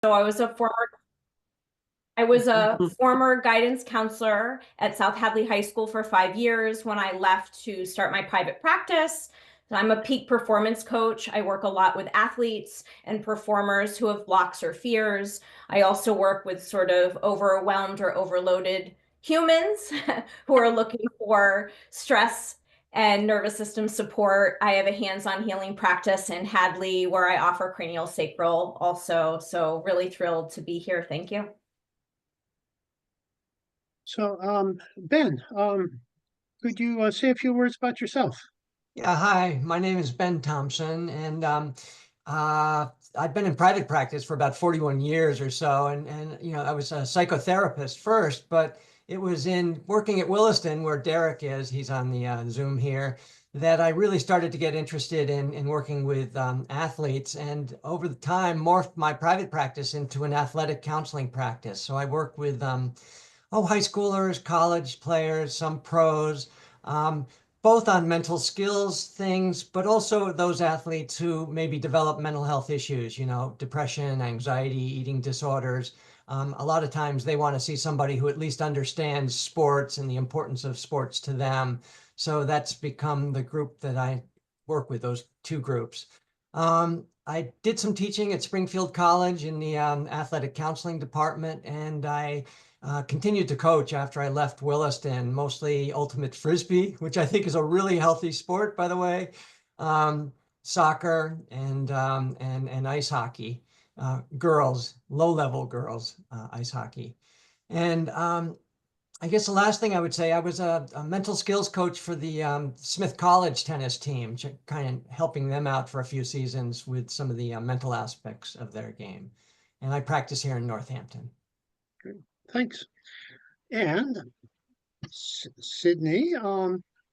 So I was a former guidance counselor at South Hadley High School for 5 years when I left to start my private practice. I'm a peak performance coach. I work a lot with athletes and performers who have blocks or fears. I also work with sort of overwhelmed or overloaded humans who are looking for stress and nervous system support. I have a hands-on healing practice in Hadley where I offer cranial sacral also. So really thrilled to be here. Thank you. So, Ben, could you say a few words about yourself? Yeah, hi, my name is Ben Thompson, and I've been in private practice for about 41 years or so, and I was a psychotherapist first, but it was in working at Williston, where Derek is, he's on the Zoom here, that I really started to get interested in working with athletes, and over the time morphed my private practice into an athletic counseling practice. So I work with high schoolers, college players, some pros. Um, both on mental skills things, but also those athletes who maybe develop mental health issues, depression, anxiety, eating disorders. A lot of times they want to see somebody who at least understands sports and the importance of sports to them. So that's become the group that I work with, those two groups. I did some teaching at Springfield College in the athletic counseling department, and I continued to coach after I left Williston, mostly ultimate frisbee, which I think is a really healthy sport, by the way, soccer and ice hockey, girls, low-level girls, ice hockey. And I guess the last thing I would say, I was a mental skills coach for the Smith College tennis team, kind of helping them out for a few seasons with some of the mental aspects of their game. And I practice here in Northampton. Great. Thanks. And Sydney,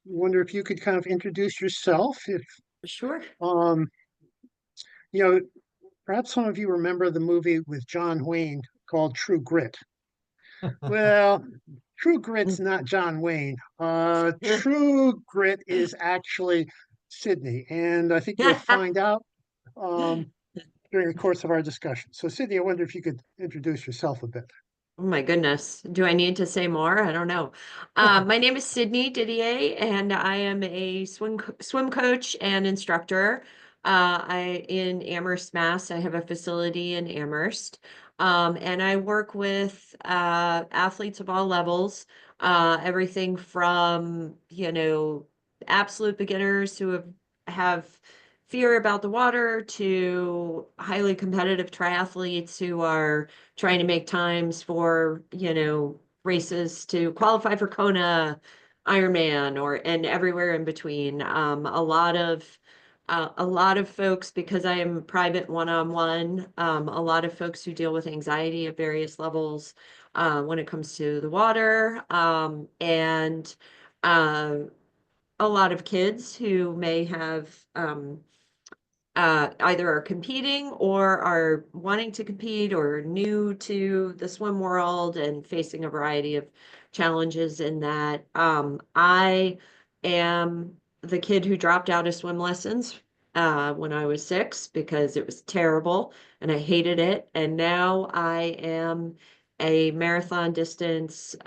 wonder if you could kind of introduce yourself. If Sure. um, you know, perhaps some of you remember the movie with John Wayne called True Grit. Well, True Grit's not John Wayne. True Grit is actually Sydney, and I think you'll find out during the course of our discussion. So, Sydney, I wonder if you could introduce yourself a bit. Oh my goodness. Do I need to say more? I don't know. My name is Sydne Didier, and I am a swim coach and instructor. In Amherst, Mass. I have a facility in Amherst. And I work with athletes of all levels, everything from, absolute beginners who have fear about the water to highly competitive triathletes who are trying to make times for, races to qualify for Kona, Ironman, and everywhere in between. A lot of folks, because I am private one-on-one, a lot of folks who deal with anxiety at various levels when it comes to the water, and a lot of kids who may have either are competing or are wanting to compete or new to the swim world and facing a variety of challenges in that. I am the kid who dropped out of swim lessons when I was 6 because it was terrible and I hated it. And now I am a marathon distance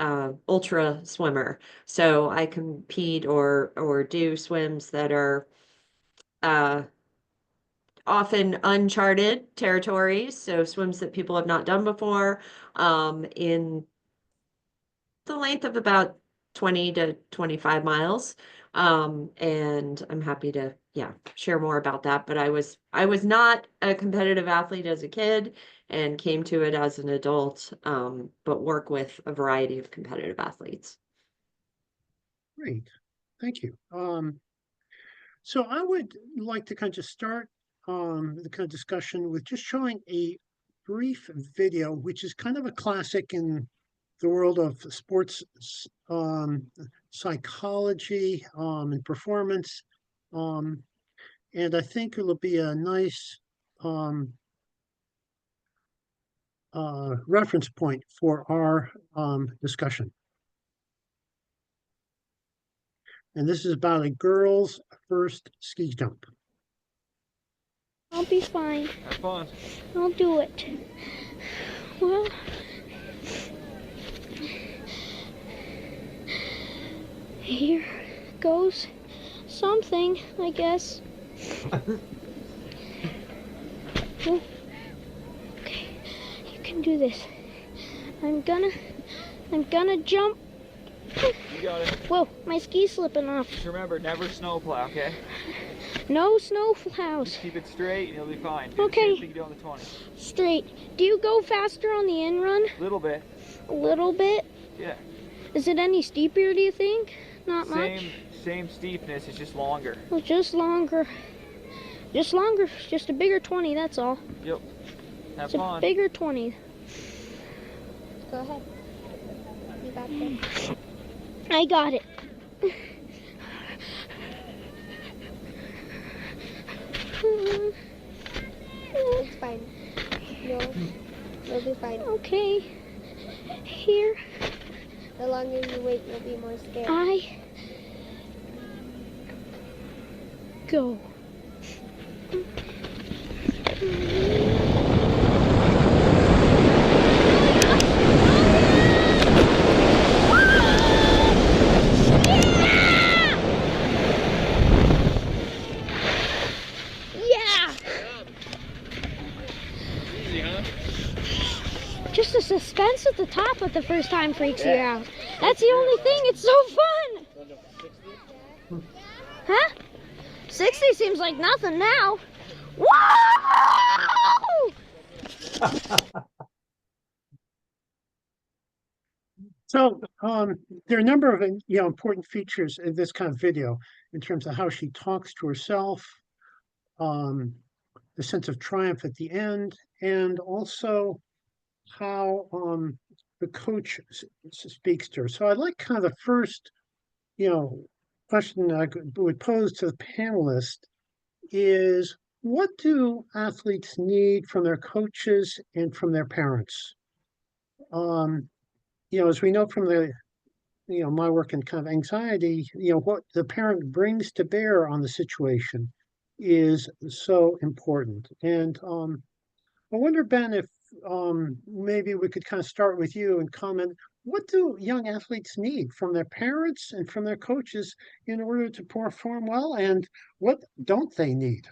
ultra swimmer. So I compete or do swims that are often uncharted territories, so swims that people have not done before, in the length of about 20 to 25 miles. And I'm happy to, share more about that. But I was not a competitive athlete as a kid and came to it as an adult, but work with a variety of competitive athletes. Great, thank you. So I would like to kind of start the kind of discussion with just showing a brief video, which is kind of a classic in the world of sports psychology and performance. And I think it'll be a nice reference point for our discussion. And this is about a girl's first ski jump. I'll be fine. Have fun. I'll do it. something, I guess. Okay, you can do this. I'm gonna jump. You got it. Whoa, my ski's slipping off. Just remember, never snowplow, okay? No snow plows. Just keep it straight and you'll be fine. Do the Okay. same thing you do on the 20. Straight. Do you go faster on the in run? Little bit. A little bit? Yeah. Is it any steeper, do you think? Not much? Same steepness, it's just longer. Well, just longer. Just longer. Just a bigger 20, that's all. Yep. Have It's a fun. bigger 20. Go ahead. You got this. I got it. It's fine. You'll be fine. Okay. Here The longer you wait, you'll be more scared. I go. Yeah! Easy, huh? Just the suspense at the top at the first time freaks you out. That's the only thing. It's so fun. Huh? 60 seems like nothing now. Whoa! So there are a number of important features in this kind of video in terms of how she talks to herself, the sense of triumph at the end, and also how the coach speaks to her. So I'd like kind of the first, question I would pose to the panelist is, what do athletes need from their coaches and from their parents? As we know from the, my work in kind of anxiety, what the parent brings to bear on the situation is so important. And I wonder, Ben, if maybe we could kind of start with you and comment, what do young athletes need from their parents and from their coaches in order to perform well, and what don't they need?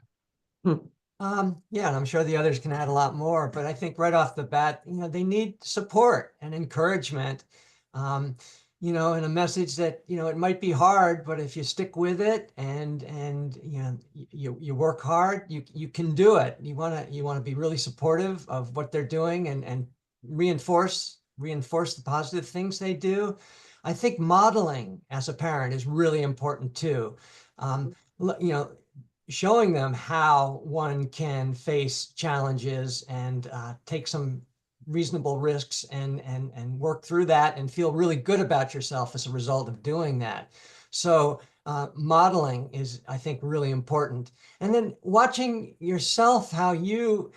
Yeah, and I'm sure the others can add a lot more, but I think right off the bat, they need support and encouragement, and a message that, it might be hard, but if you stick with it and you work hard, you can do it. You want to be really supportive of what they're doing and reinforce the positive things they do. I think modeling as a parent is really important too. Showing them how one can face challenges and take some reasonable risks and work through that and feel really good about yourself as a result of doing that. So modeling is, I think, really important. And then watching yourself, how you,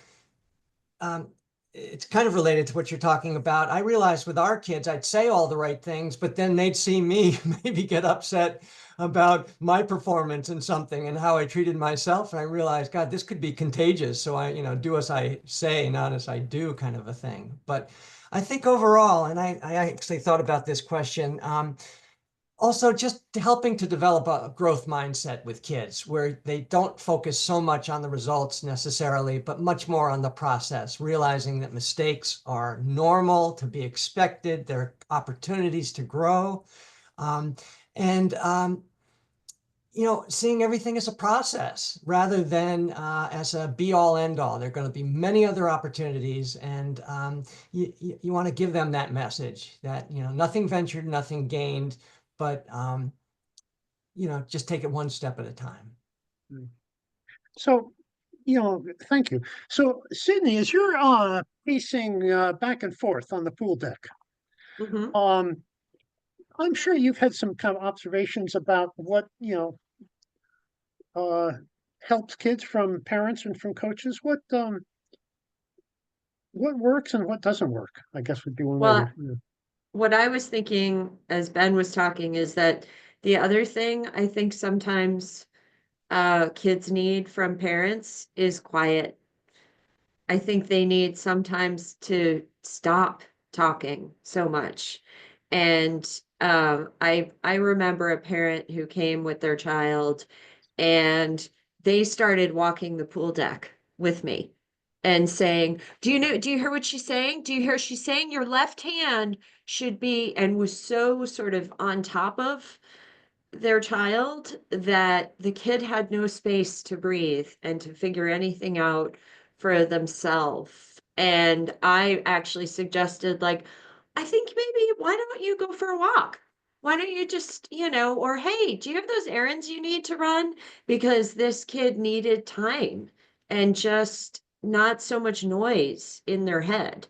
it's kind of related to what you're talking about. I realized with our kids, I'd say all the right things, but then they'd see me maybe get upset about my performance in something and how I treated myself. And I realized, God, this could be contagious. So I, do as I say, not as I do, kind of a thing. But I think overall, and I actually thought about this question, also just helping to develop a growth mindset with kids where they don't focus so much on the results necessarily, but much more on the process, realizing that mistakes are normal, to be expected. They're opportunities to grow. Seeing everything as a process rather than as a be-all, end-all. There are going to be many other opportunities, and you want to give them that message that, nothing ventured, nothing gained, but, just take it one step at a time. So, thank you. So, Sydney, as you're pacing back and forth on the pool deck, Mhm. I'm sure you've had some kind of observations about what, helps kids from parents and from coaches. What works and what doesn't work, I guess, would be one way Well, to. what I was thinking as Ben was talking is that the other thing I think sometimes kids need from parents is quiet. I think they need sometimes to stop talking so much and I remember a parent who came with their child and they started walking the pool deck with me and saying, do you hear what she's saying? Do you hear she's saying your left hand should be, and was so sort of on top of their child that the kid had no space to breathe and to figure anything out for themselves. And I actually suggested, like, I think maybe why don't you go for a walk? Why don't you just, or hey, do you have those errands you need to run? Because this kid needed time and just not so much noise in their head.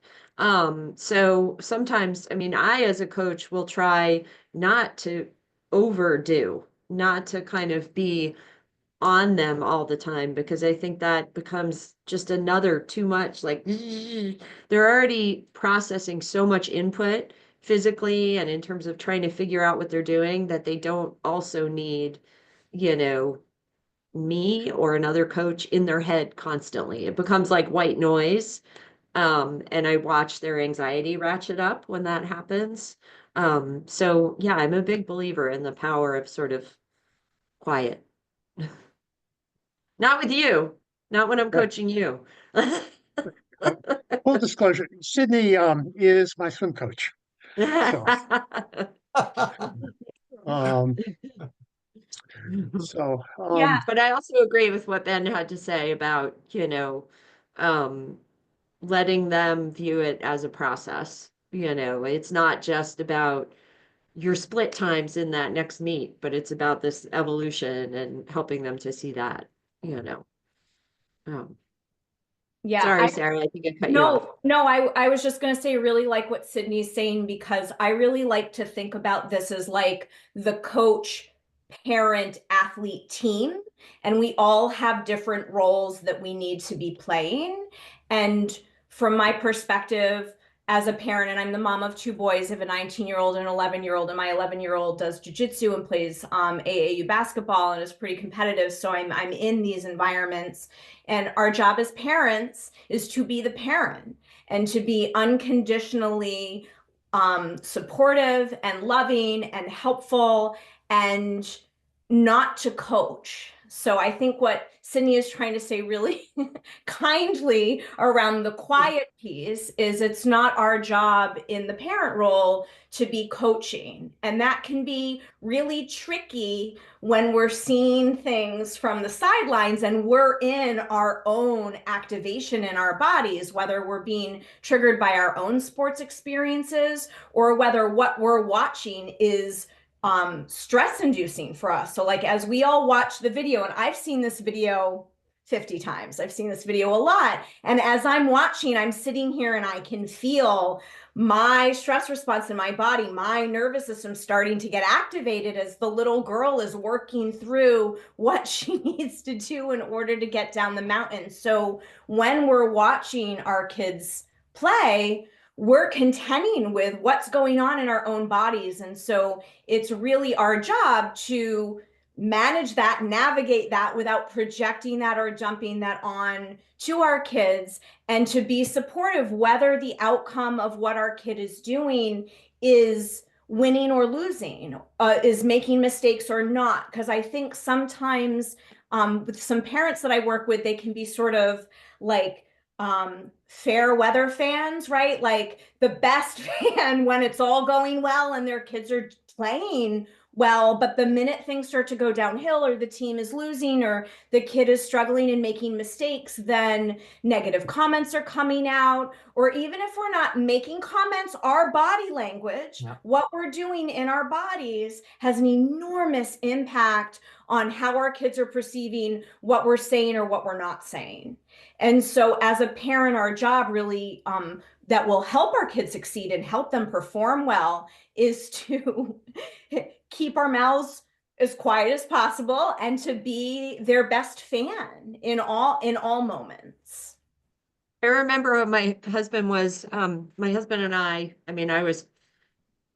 So sometimes, I mean, I as a coach will try not to overdo, not to kind of be on them all the time, because I think that becomes just another too much, like they're already processing so much input physically and in terms of trying to figure out what they're doing, that they don't also need, you know, me or another coach in their head constantly. It becomes like white noise. And I watch their anxiety ratchet up when that happens. So yeah, I'm a big believer in the power of sort of quiet. Not with you, not when I'm Yeah. coaching you. Full disclosure, Sydney is my swim coach. Um, so Yeah. But I also agree with what Ben had to say about, um, letting them view it as a process. It's not just about your split times in that next meet, but it's about this evolution and helping them to see that, you know. Um, Yeah, sorry, Sarah, I think I cut you off. No, I was just going to say, really like what Sydney's saying, because I really like to think about this as like the coach, parent, athlete team. And we all have different roles that we need to be playing. And from my perspective as a parent, and I'm the mom of two boys, I have a 19-year-old and an 11-year-old, and my 11-year-old does jujitsu and plays AAU basketball and is pretty competitive. So I'm in these environments. And our job as parents is to be the parent and to be unconditionally supportive and loving and helpful, and not to coach. So I think what Sydney is trying to say really kindly around the quiet piece is it's not our job in the parent role to be coaching. And that can be really tricky when we're seeing things from the sidelines and we're in our own activation in our bodies, whether we're being triggered by our own sports experiences or whether what we're watching is stress inducing for us. So like, as we all watch the video, and I've seen this video 50 times, I've seen this video a lot. And as I'm watching, I'm sitting here and I can feel my stress response in my body, my nervous system starting to get activated as the little girl is working through what she needs to do in order to get down the mountain. So when we're watching our kids play, we're contending with what's going on in our own bodies. And so it's really our job to manage that, navigate that without projecting that or dumping that on to our kids, and to be supportive, whether the outcome of what our kid is doing is winning or losing, is making mistakes or not. Because I think sometimes with some parents that I work with, they can be sort of like, fair weather fans, right? Like the best fan when it's all going well and their kids are playing well, but the minute things start to go downhill or the team is losing or the kid is struggling and making mistakes, then negative comments are coming out. Or even if we're not making comments, our body language, what we're doing in our bodies has an enormous impact on how our kids are perceiving what we're saying or what we're not saying. And so as a parent, our job really that will help our kids succeed and help them perform well is to keep our mouths as quiet as possible and to be their best fan in all moments. I remember when my husband and I mean, I was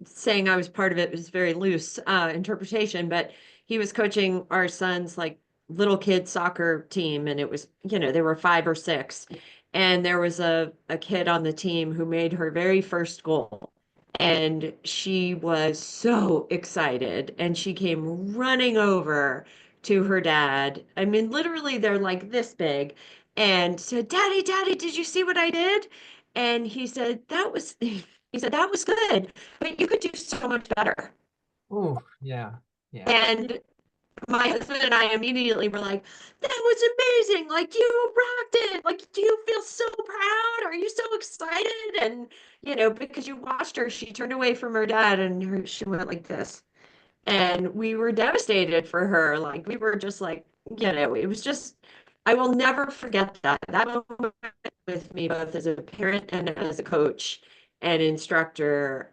saying I was part of it, was very loose interpretation, but he was coaching our son's like little kid soccer team, and it was, they were 5 or 6, and there was a kid on the team who made her very first goal, And she was so excited, and she came running over to her dad. I mean, literally, they're like this big, and said, "Daddy, Daddy, did you see what I did?" And he said, that was good, but you could do so much better." Oh, yeah. Yeah. And my husband and I immediately were like, "That was amazing. Like, you rocked it. Like, do you feel so proud? Are you so excited?" And, because you watched her, she turned away from her dad and she went like this. And we were devastated for her. Like, we were just like, it was just, I will never forget that. That moment with me, both as a parent and as a coach and instructor,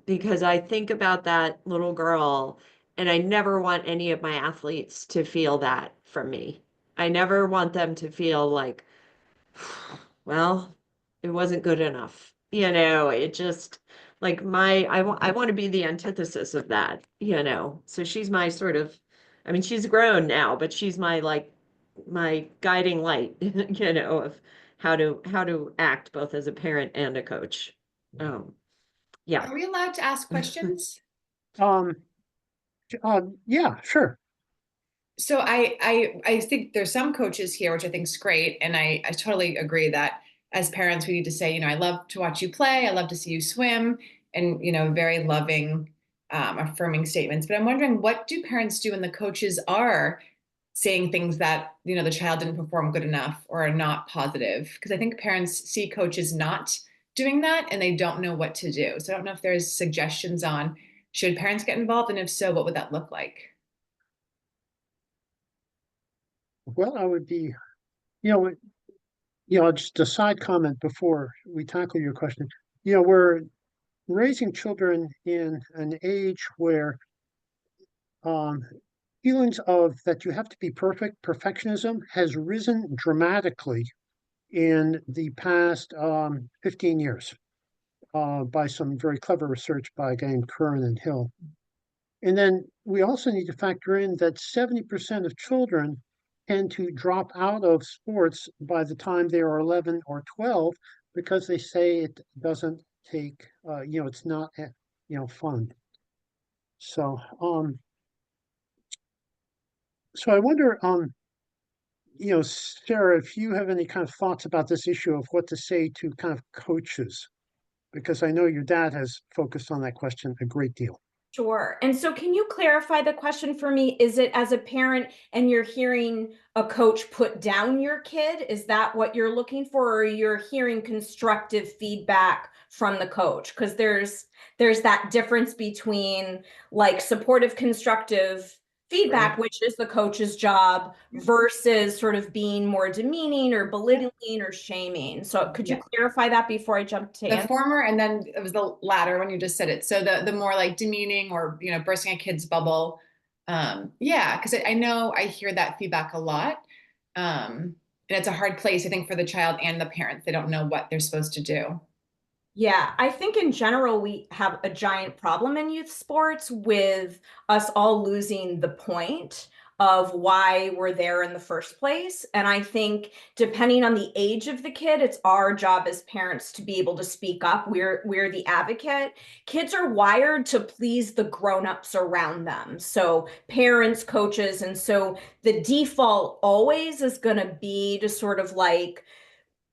because I think about that little girl, and I never want any of my athletes to feel that from me. I never want them to feel like, well, it wasn't good enough. It just like I want to be the antithesis of that, So she's my sort of, I mean, she's grown now, but she's my guiding light, of how to act both as a parent and a coach. Yeah. Are we allowed to ask questions? Yeah, sure. So I think there's some coaches here, which I think is great. And I totally agree that as parents, we need to say, I love to watch you play. I love to see you swim, and, very loving, affirming statements. But I'm wondering, what do parents do when the coaches are saying things that, the child didn't perform good enough or are not positive? Because I think parents see coaches not doing that and they don't know what to do. So I don't know if there's suggestions on, should parents get involved? And if so, what would that look like? Well, I would be, just a side comment before we tackle your question. We're raising children in an age where feelings of that you have to be perfect, perfectionism has risen dramatically in the past 15 years by some very clever research by a guy named Curran and Hill. And then we also need to factor in that 70% of children tend to drop out of sports by the time they are 11 or 12 because they say it doesn't take, it's not, fun. So, so I wonder, Sarah, if you have any kind of thoughts about this issue of what to say to kind of coaches, because I know your dad has focused on that question a great deal. Sure. And so can you clarify the question for me? Is it as a parent and you're hearing a coach put down your kid? Is that what you're looking for? Or you're hearing constructive feedback from the coach? Because there's that difference between like supportive, constructive feedback, which is the coach's job, versus sort of being more demeaning or belittling or shaming. So could you clarify that before I jump to the former, and then it was the latter when you just said it. So the more like demeaning or, bursting a kid's bubble. Because I know I hear that feedback a lot. And it's a hard place, I think, for the child and the parents. They don't know what they're supposed to do. Yeah, I think in general, we have a giant problem in youth sports with us all losing the point of why we're there in the first place. And I think depending on the age of the kid, it's our job as parents to be able to speak up. We're the advocate. Kids are wired to please the grown-ups around them. So parents, coaches, and so the default always is going to be to sort of like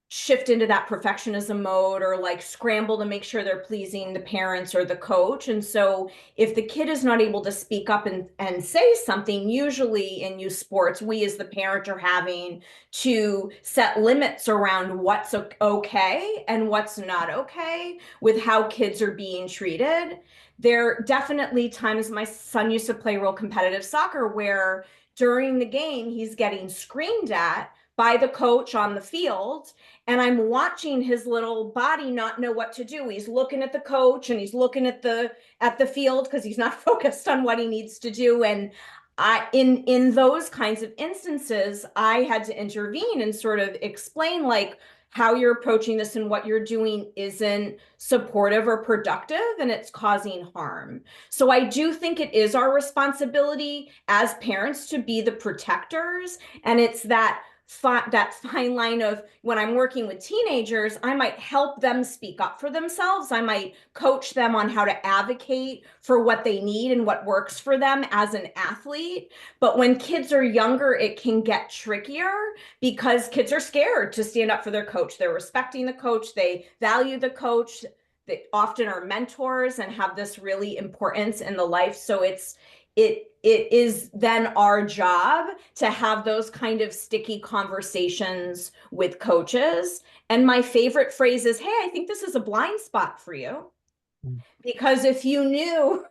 shift into that perfectionism mode or like scramble to make sure they're pleasing the parents or the coach. And so if the kid is not able to speak up and say something, usually in youth sports, we as the parent are having to set limits around what's okay and what's not okay with how kids are being treated. There are definitely times, my son used to play real competitive soccer where during the game, he's getting screamed at by the coach on the field, and I'm watching his little body not know what to do. He's looking at the coach and he's looking at the field because he's not focused on what he needs to do. And in those kinds of instances, I had to intervene and sort of explain like how you're approaching this and what you're doing isn't supportive or productive, and it's causing harm. So I do think it is our responsibility as parents to be the protectors, and it's that that fine line of when I'm working with teenagers, I might help them speak up for themselves. I might coach them on how to advocate for what they need and what works for them as an athlete. But when kids are younger, it can get trickier because kids are scared to stand up for their coach. They're respecting the coach. They value the coach. They often are mentors and have this really importance in the life. So it is then our job to have those kind of sticky conversations with coaches. And my favorite phrase is, hey, I think this is a blind spot for you. Because if you knew,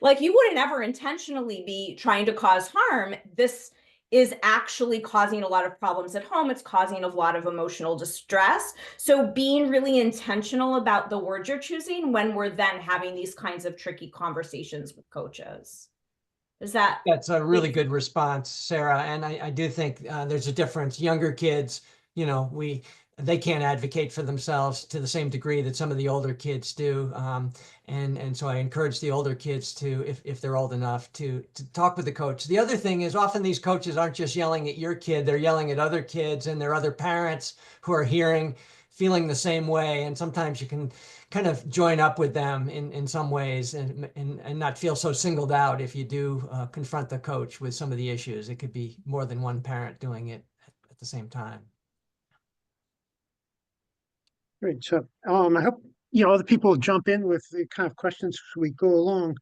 like you wouldn't ever intentionally be trying to cause harm, this is actually causing a lot of problems at home. It's causing a lot of emotional distress. So being really intentional about the words you're choosing when we're then having these kinds of tricky conversations with coaches. That's a really good response, Sarah. And I do think there's a difference. Younger kids, you know, they can't advocate for themselves to the same degree that some of the older kids do. And so I encourage the older kids to, if they're old enough, to talk with the coach. The other thing is often these coaches aren't just yelling at your kid, they're yelling at other kids and there are other parents who are feeling the same way. And sometimes you can kind of join up with them in some ways and not feel so singled out if you do confront the coach with some of the issues. It could be more than one parent doing it at the same time. Great. So I hope, other people jump in with the kind of questions as we go along.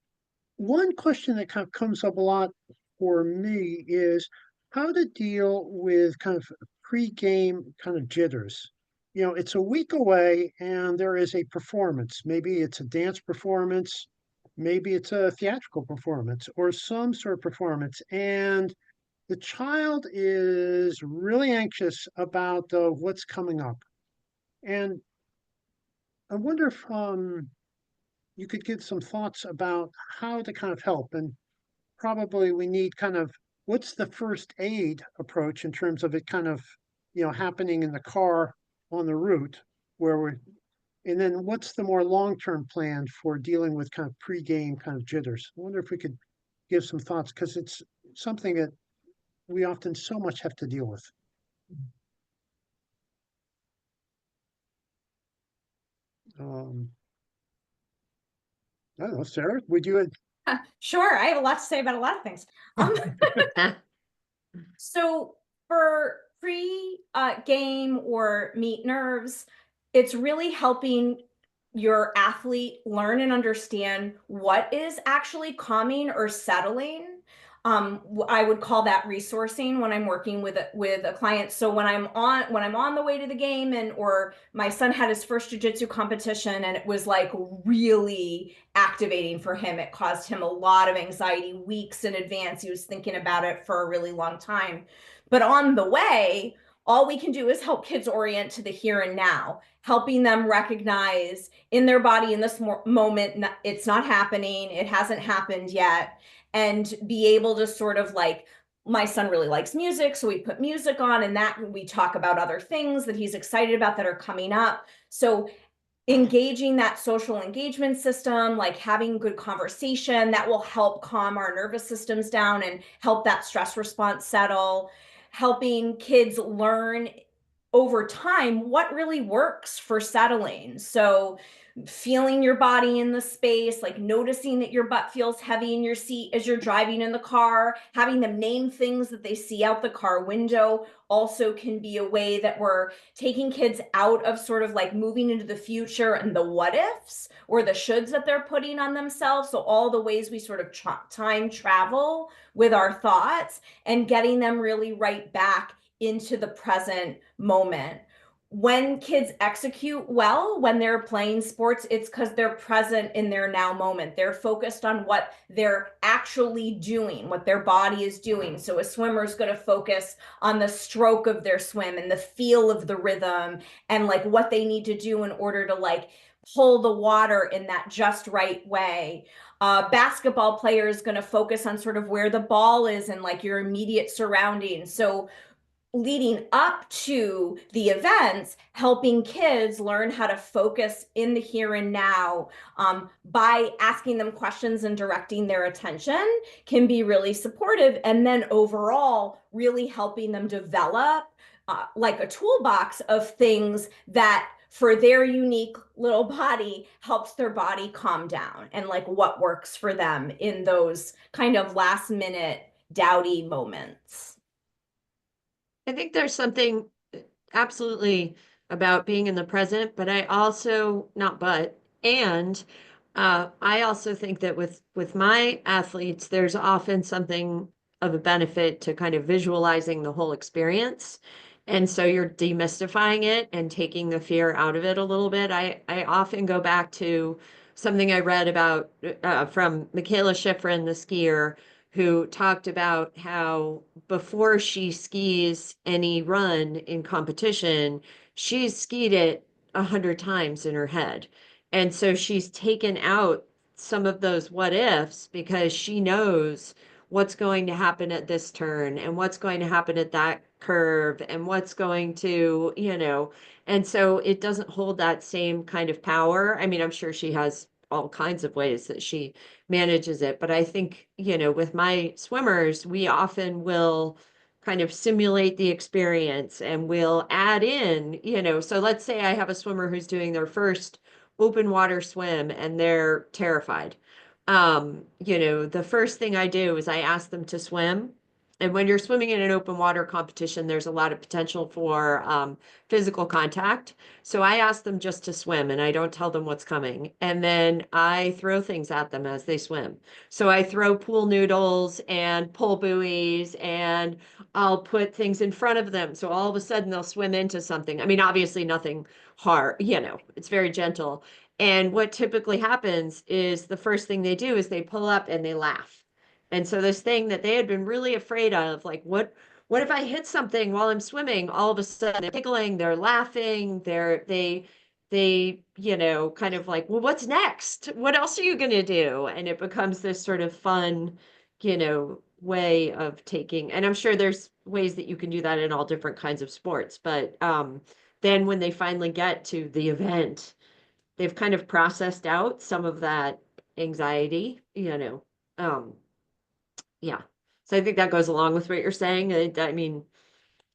One question that kind of comes up a lot for me is how to deal with kind of pre-game kind of jitters. It's a week away and there is a performance. Maybe it's a dance performance, maybe it's a theatrical performance or some sort of performance. And the child is really anxious about what's coming up. And I wonder if you could give some thoughts about how to kind of help. And probably we need kind of what's the first aid approach in terms of it kind of, happening in the car on the route and then what's the more long-term plan for dealing with kind of pre-game kind of jitters? I wonder if we could give some thoughts because it's something that we often so much have to deal with. I don't know, Sarah, would you? Sure, I have a lot to say about a lot of things. So for pre-game or meet nerves, it's really helping your athlete learn and understand what is actually calming or settling. I would call that resourcing when I'm working with a client. So when I'm on the way to the game or my son had his first jiu-jitsu competition and it was like really activating for him. It caused him a lot of anxiety weeks in advance. He was thinking about it for a really long time. But on the way, all we can do is help kids orient to the here and now, helping them recognize in their body in this moment, it's not happening. It hasn't happened yet. And be able to sort of like, my son really likes music, so we put music on and that we talk about other things that he's excited about that are coming up. So engaging that social engagement system, like having good conversation, that will help calm our nervous systems down and help that stress response settle, helping kids learn over time what really works for settling. So feeling your body in the space, like noticing that your butt feels heavy in your seat as you're driving in the car, having them name things that they see out the car window also can be a way that we're taking kids out of sort of like moving into the future and the what ifs or the shoulds that they're putting on themselves. So all the ways we sort of time travel with our thoughts and getting them really right back into the present moment. When kids execute well, when they're playing sports, it's because they're present in their now moment. They're focused on what they're actually doing, what their body is doing. So a swimmer is going to focus on the stroke of their swim and the feel of the rhythm and like what they need to do in order to like pull the water in that just right way. Basketball player is going to focus on sort of where the ball is and like your immediate surroundings. So leading up to the events, helping kids learn how to focus in the here and now, by asking them questions and directing their attention, can be really supportive. And then overall, really helping them develop like a toolbox of things that for their unique little body helps their body calm down, and like what works for them in those kind of last minute dowdy moments. I think there's something absolutely about being in the present, but I also, not but, and I also think that with my athletes, there's often something of a benefit to kind of visualizing the whole experience. And so you're demystifying it and taking the fear out of it a little bit. I often go back to something I read about from Michaela Schifrin, the skier, who talked about how before she skis any run in competition, she's skied it 100 times in her head. And so she's taken out some of those what ifs because she knows what's going to happen at this turn and what's going to happen at that curve and what's going to, and so it doesn't hold that same kind of power. I mean, I'm sure she has all kinds of ways that she manages it. But I think, with my swimmers, we often will kind of simulate the experience and we'll add in, so let's say I have a swimmer who's doing their first open water swim and they're terrified. The first thing I do is I ask them to swim. And when you're swimming in an open water competition, there's a lot of potential for physical contact. So I ask them just to swim and I don't tell them what's coming. And then I throw things at them as they swim. So I throw pool noodles and pull buoys and I'll put things in front of them. So all of a sudden they'll swim into something. I mean, obviously nothing hard, it's very gentle. And what typically happens is the first thing they do is they pull up and they laugh. And so this thing that they had been really afraid of, like, what if I hit something while I'm swimming? All of a sudden they're giggling, they're laughing, they kind of like, well, what's next? What else are you going to do? And it becomes this sort of fun, way of taking, and I'm sure there's ways that you can do that in all different kinds of sports. But then when they finally get to the event, they've kind of processed out some of that anxiety, yeah. So I think that goes along with what you're saying. I mean,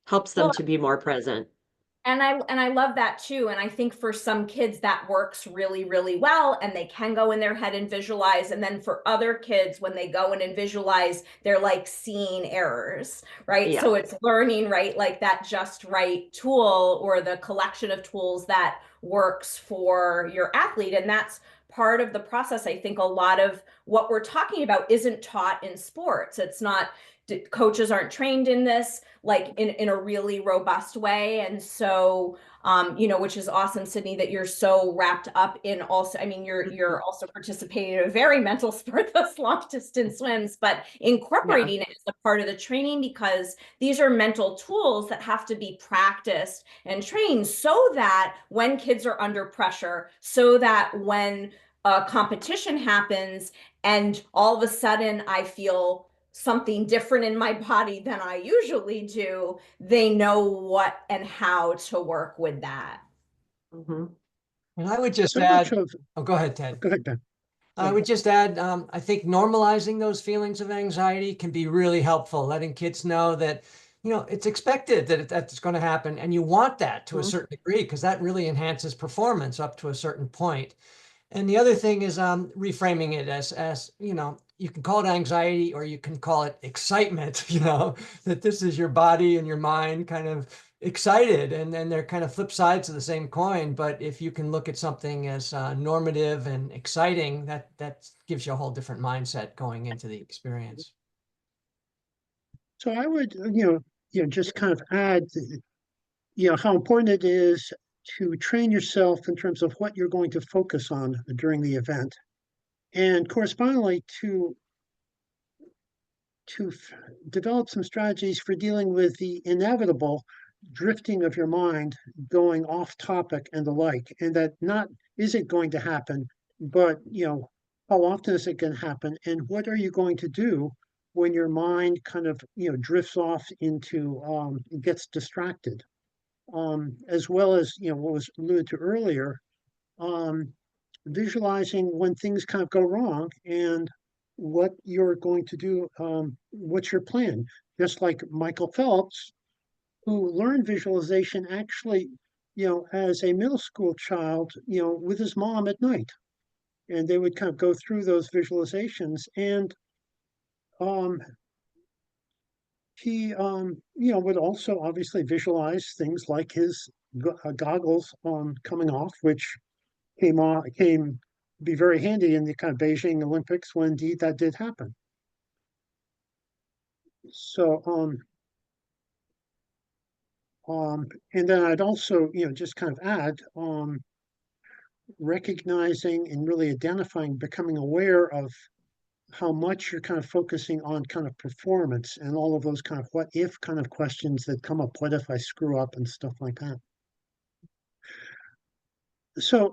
helps them Well, to be more present. And I love that too. And I think for some kids that works really, really well, and they can go in their head and visualize. And then for other kids, when they go in and visualize, they're like seeing errors, right? Yeah. So it's learning, right? Like that just right tool or the collection of tools that works for your athlete. And that's part of the process. I think a lot of what we're talking about isn't taught in sports. It's not, coaches aren't trained in this like in a really robust way. And so which is awesome, Sydney, that you're so wrapped up in also, I mean, you're also participating in a very mental sport, those long distance swims, but incorporating it as a part of the training, because these are mental tools that have to be practiced and trained so that when kids are under pressure, so that when a competition happens and all of a sudden I feel something different in my body than I usually do, they know what and how to work with that. Mm-hmm. And I would just So add, much of, go ahead, Ted. go ahead, Ben. I would just add, I think normalizing those feelings of anxiety can be really helpful, letting kids know that, it's expected that that's going to happen. And you want that to a certain degree, because that really enhances performance up to a certain point. And the other thing is reframing it as you can call it anxiety or you can call it excitement, that this is your body and your mind kind of excited, and then they're kind of flip sides of the same coin. But if you can look at something as normative and exciting, that gives you a whole different mindset going into the experience. So I would, just kind of add, how important it is to train yourself in terms of what you're going to focus on during the event, and correspondingly to develop some strategies for dealing with the inevitable drifting of your mind, going off topic and the like, and that not isn't going to happen, but how often is it going to happen, and what are you going to do when your mind kind of, drifts off into, gets distracted. As well as, what was alluded to earlier, um, visualizing when things kind of go wrong and what you're going to do, what's your plan? Just like Michael Phelps, who learned visualization actually, as a middle school child, with his mom at night. And they would kind of go through those visualizations. And um, he, would also obviously visualize things like his goggles coming off, which came be very handy in the kind of Beijing Olympics when indeed that did happen. So, and then I'd also, just kind of add, recognizing and really identifying, becoming aware of how much you're kind of focusing on kind of performance and all of those kind of what if kind of questions that come up. What if I screw up and stuff like that? So,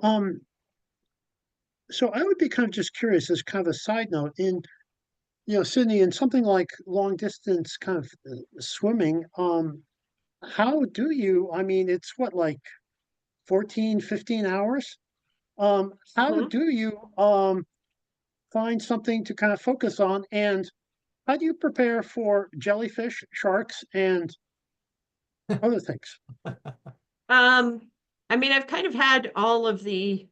so I would be kind of just curious as kind of a side note in, Sydney, in something like long distance kind of swimming, how do you, I mean, it's what, like 14, 15 hours? How Mhm. do you find something to kind of focus on? And how do you prepare for jellyfish, sharks, and other things? I mean, I've kind of had all of the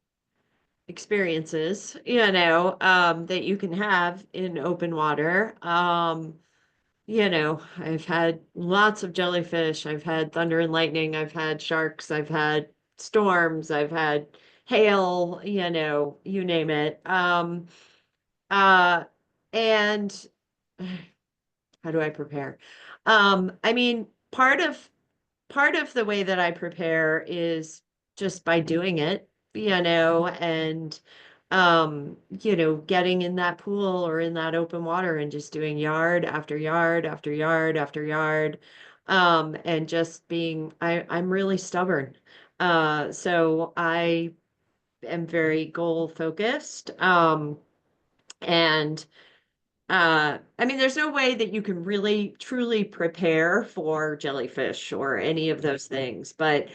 experiences, that you can have in open water. I've had lots of jellyfish, I've had thunder and lightning, I've had sharks, I've had storms, I've had hail, you name it. Uh, and how do I prepare? I mean, part of the way that I prepare is just by doing it, and getting in that pool or in that open water and just doing yard after yard after yard after yard. And just I'm really stubborn. So I am very goal focused. And I mean, there's no way that you can really truly prepare for jellyfish or any of those things, but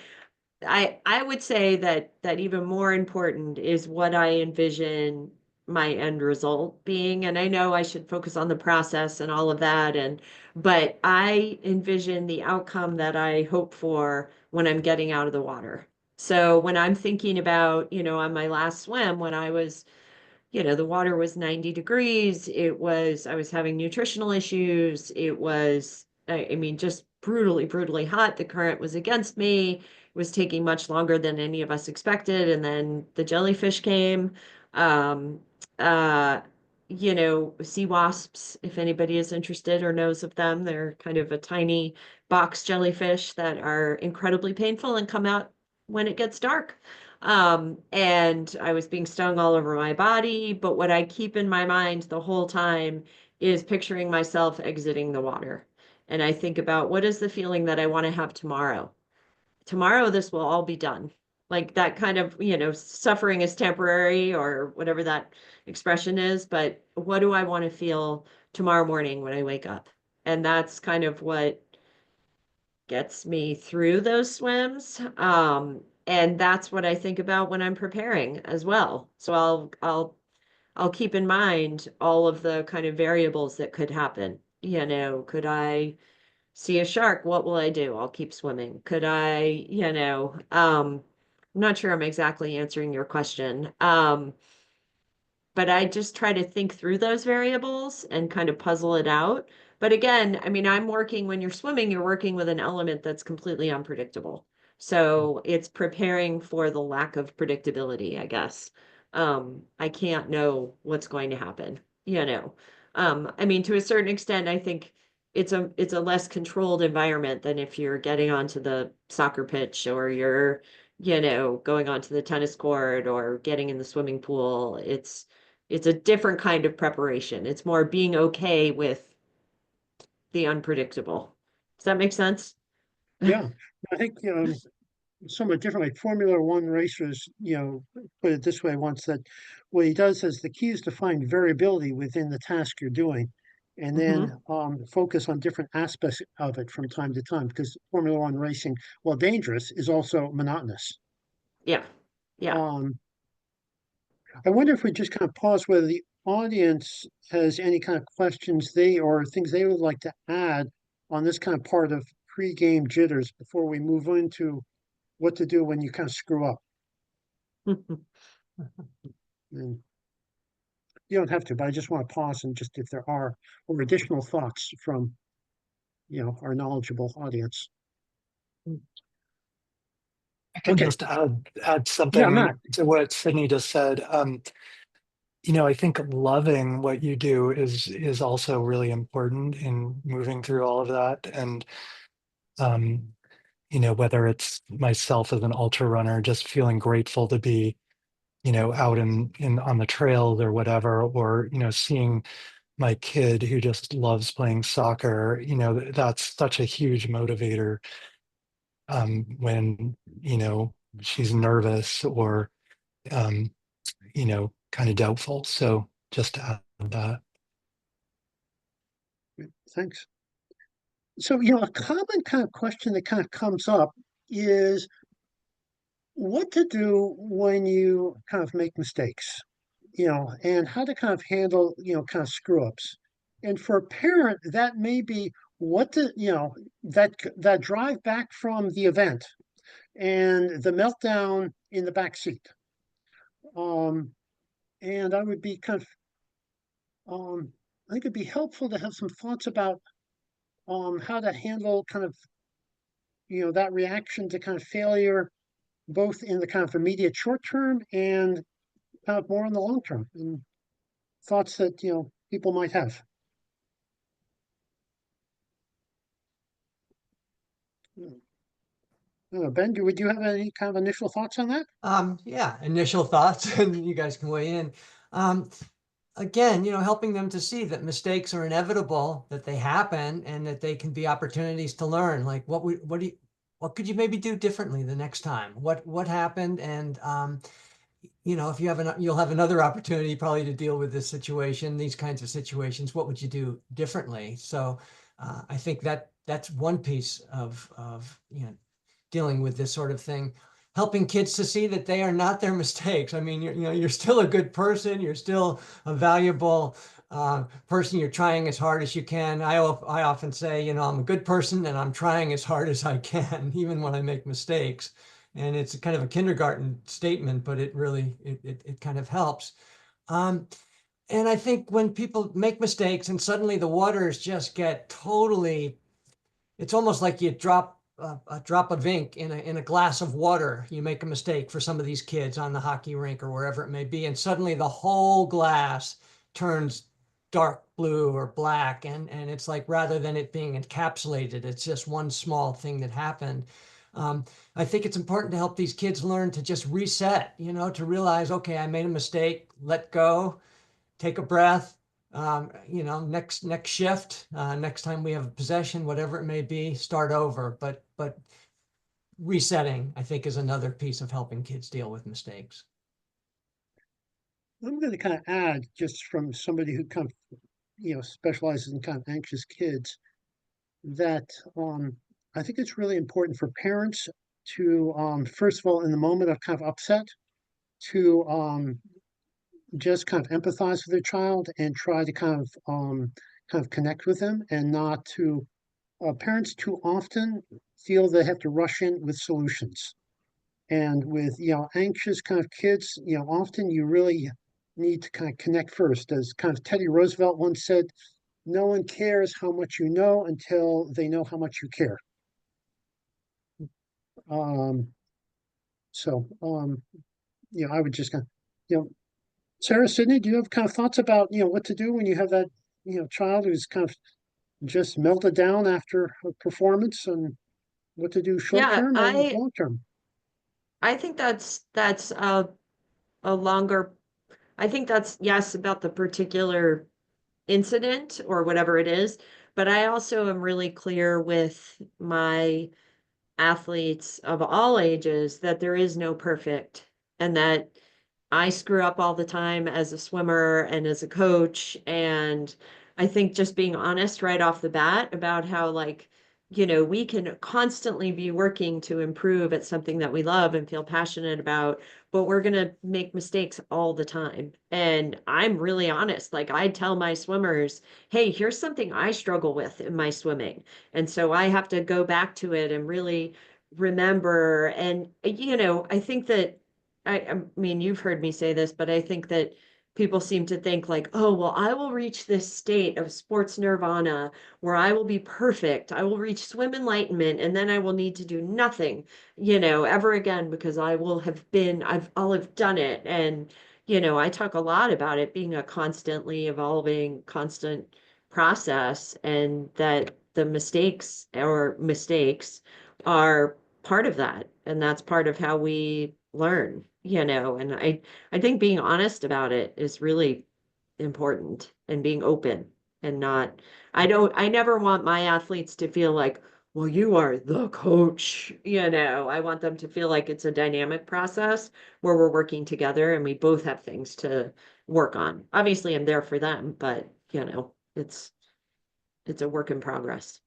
I would say that even more important is what I envision my end result being. And I know I should focus on the process and all of that, but I envision the outcome that I hope for when I'm getting out of the water. So when I'm thinking about, on my last swim, when I was the water was 90 degrees. I was having nutritional issues. It was, I mean, just brutally, brutally hot. The current was against me. It was taking much longer than any of us expected. And then the jellyfish came. Um, uh, sea wasps, if anybody is interested or knows of them, they're kind of a tiny box jellyfish that are incredibly painful and come out when it gets dark. And I was being stung all over my body. But what I keep in my mind the whole time is picturing myself exiting the water. And I think about what is the feeling that I want to have tomorrow? Tomorrow, this will all be done. Like that kind of, suffering is temporary or whatever that expression is. But what do I want to feel tomorrow morning when I wake up? And that's kind of what gets me through those swims. And that's what I think about when I'm preparing as well. So I'll keep in mind all of the kind of variables that could happen. Could I see a shark? What will I do? I'll keep swimming. Could I, I'm not sure I'm exactly answering your question. But I just try to think through those variables and kind of puzzle it out. But again, I mean, I'm working when you're swimming, you're working with an element that's completely unpredictable. So it's preparing for the lack of predictability, I guess. I can't know what's going to happen, I mean, to a certain extent, I think it's a less controlled environment than if you're getting onto the soccer pitch or you're, going onto the tennis court or getting in the swimming pool. It's a different kind of preparation. It's more being okay with the unpredictable. Does that make sense? Yeah, I think, somewhat differently. Formula One racers, put it this way once, that what he does is the key is to find variability within the task you're doing. and then focus on different aspects of it from time to time, because Formula One racing, while dangerous, is also monotonous. Yeah. Yeah. I wonder if we just kind of pause whether the audience has any kind of questions or things they would like to add on this kind of part of pregame jitters before we move into what to do when you kind of screw up. And you don't have to, but I just want to pause and just if there are or additional thoughts from our knowledgeable audience. I can Okay. just add Yeah, something Matt. to what Sydney just said. I think loving what you do is also really important in moving through all of that. And whether it's myself as an ultra runner, just feeling grateful to be, out in on the trails or whatever, or seeing my kid who just loves playing soccer, that's such a huge motivator when she's nervous or kind of doubtful. So just to add that. Thanks. So, a common kind of question that kind of comes up is what to do when you kind of make mistakes, and how to kind of handle, kind of screw ups. And for a parent, that may be what to, that drive back from the event and the meltdown in the back seat. And I would be kind of, I think it'd be helpful to have some thoughts about how to handle kind of, that reaction to kind of failure, both in the kind of immediate short term and kind of more in the long term, and thoughts that, people might have. Ben, would you have any kind of initial thoughts on that? Yeah, initial thoughts, and you guys can weigh in. Again, helping them to see that mistakes are inevitable, that they happen, and that they can be opportunities to learn. Like what could you maybe do differently the next time? What happened? And if you'll have another opportunity probably to deal with this situation, these kinds of situations. What would you do differently? So I think that's one piece of dealing with this sort of thing. Helping kids to see that they are not their mistakes. I mean, you're still a good person. You're still a valuable person. You're trying as hard as you can. I often say, I'm a good person and I'm trying as hard as I can, even when I make mistakes. And it's kind of a kindergarten statement, but it really, it kind of helps. And I think when people make mistakes and suddenly the waters just get totally, it's almost like you drop a drop of ink in a glass of water. You make a mistake for some of these kids on the hockey rink or wherever it may be, and suddenly the whole glass turns dark blue or black, and it's like rather than it being encapsulated, it's just one small thing that happened. I think it's important to help these kids learn to just reset, to realize, okay, I made a mistake, let go, take a breath. Next shift, next time we have a possession, whatever it may be, start over. But resetting, I think, is another piece of helping kids deal with mistakes. I'm going to kind of add, just from somebody who kind of, specializes in kind of anxious kids, that I think it's really important for parents to, first of all, in the moment of kind of upset, to just kind of empathize with their child and try to kind of connect with them, and not to parents too often feel they have to rush in with solutions. And with anxious kind of kids, often you really need to kind of connect first. As kind of Teddy Roosevelt once said, no one cares how much you know until they know how much you care. I would just kind of, Sarah, Sydney, do you have kind of thoughts about, what to do when you have that, child who's kind of just melted down after a performance, and what to do short Yeah, term and long term? I think that's a longer, I think that's, yes, about the particular incident or whatever it is. But I also am really clear with my athletes of all ages that there is no perfect, and that I screw up all the time as a swimmer and as a coach. And I think just being honest right off the bat about how, like, we can constantly be working to improve at something that we love and feel passionate about, but we're going to make mistakes all the time. And I'm really honest. Like, I tell my swimmers, hey, here's something I struggle with in my swimming. And so I have to go back to it and really remember. And, I think that, I mean, you've heard me say this, but I think that people seem to think like, oh, well, I will reach this state of sports nirvana where I will be perfect. I will reach swim enlightenment, and then I will need to do nothing, ever again, because I'll have done it. And, I talk a lot about it being a constantly evolving, constant process, and that the mistakes are part of that. And that's part of how we learn, and I think being honest about it is really important, and being open, and not, I never want my athletes to feel like, well, you are the coach, I want them to feel like it's a dynamic process where we're working together and we both have things to work on. Obviously, I'm there for them, but it's a work in progress.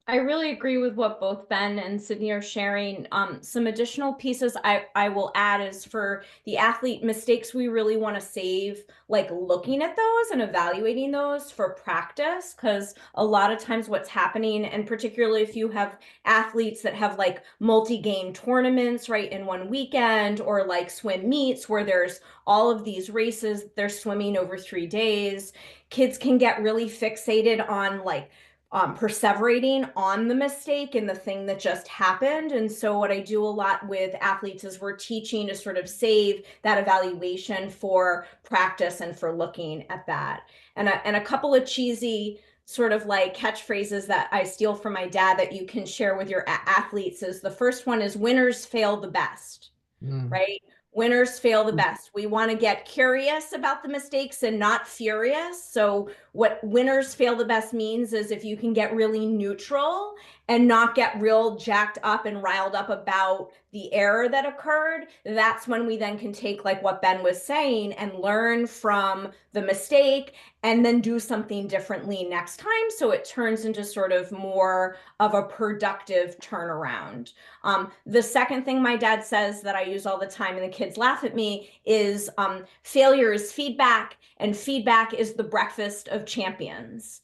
I really agree with what both Ben and Sydney are sharing. Some additional pieces I will add is for the athlete mistakes, we really want to save, like looking at those and evaluating those for practice, because a lot of times what's happening, and particularly if you have athletes that have like multi-game tournaments, right, in one weekend, or like swim meets where there's all of these races, they're swimming over 3 days, kids can get really fixated on like perseverating on the mistake and the thing that just happened. And so what I do a lot with athletes is we're teaching to sort of save that evaluation for practice and for looking at that. And a couple of cheesy sort of like catchphrases that I steal from my dad that you can share with your athletes is, the first one is, winners fail the best, right? Winners fail the best. We want to get curious about the mistakes and not furious. So what winners fail the best means is if you can get really neutral and not get real jacked up and riled up about the error that occurred, that's when we then can take, like what Ben was saying, and learn from the mistake and then do something differently next time. So it turns into sort of more of a productive turnaround. The second thing my dad says that I use all the time, and the kids laugh at me, is failure is feedback, and feedback is the breakfast of champions.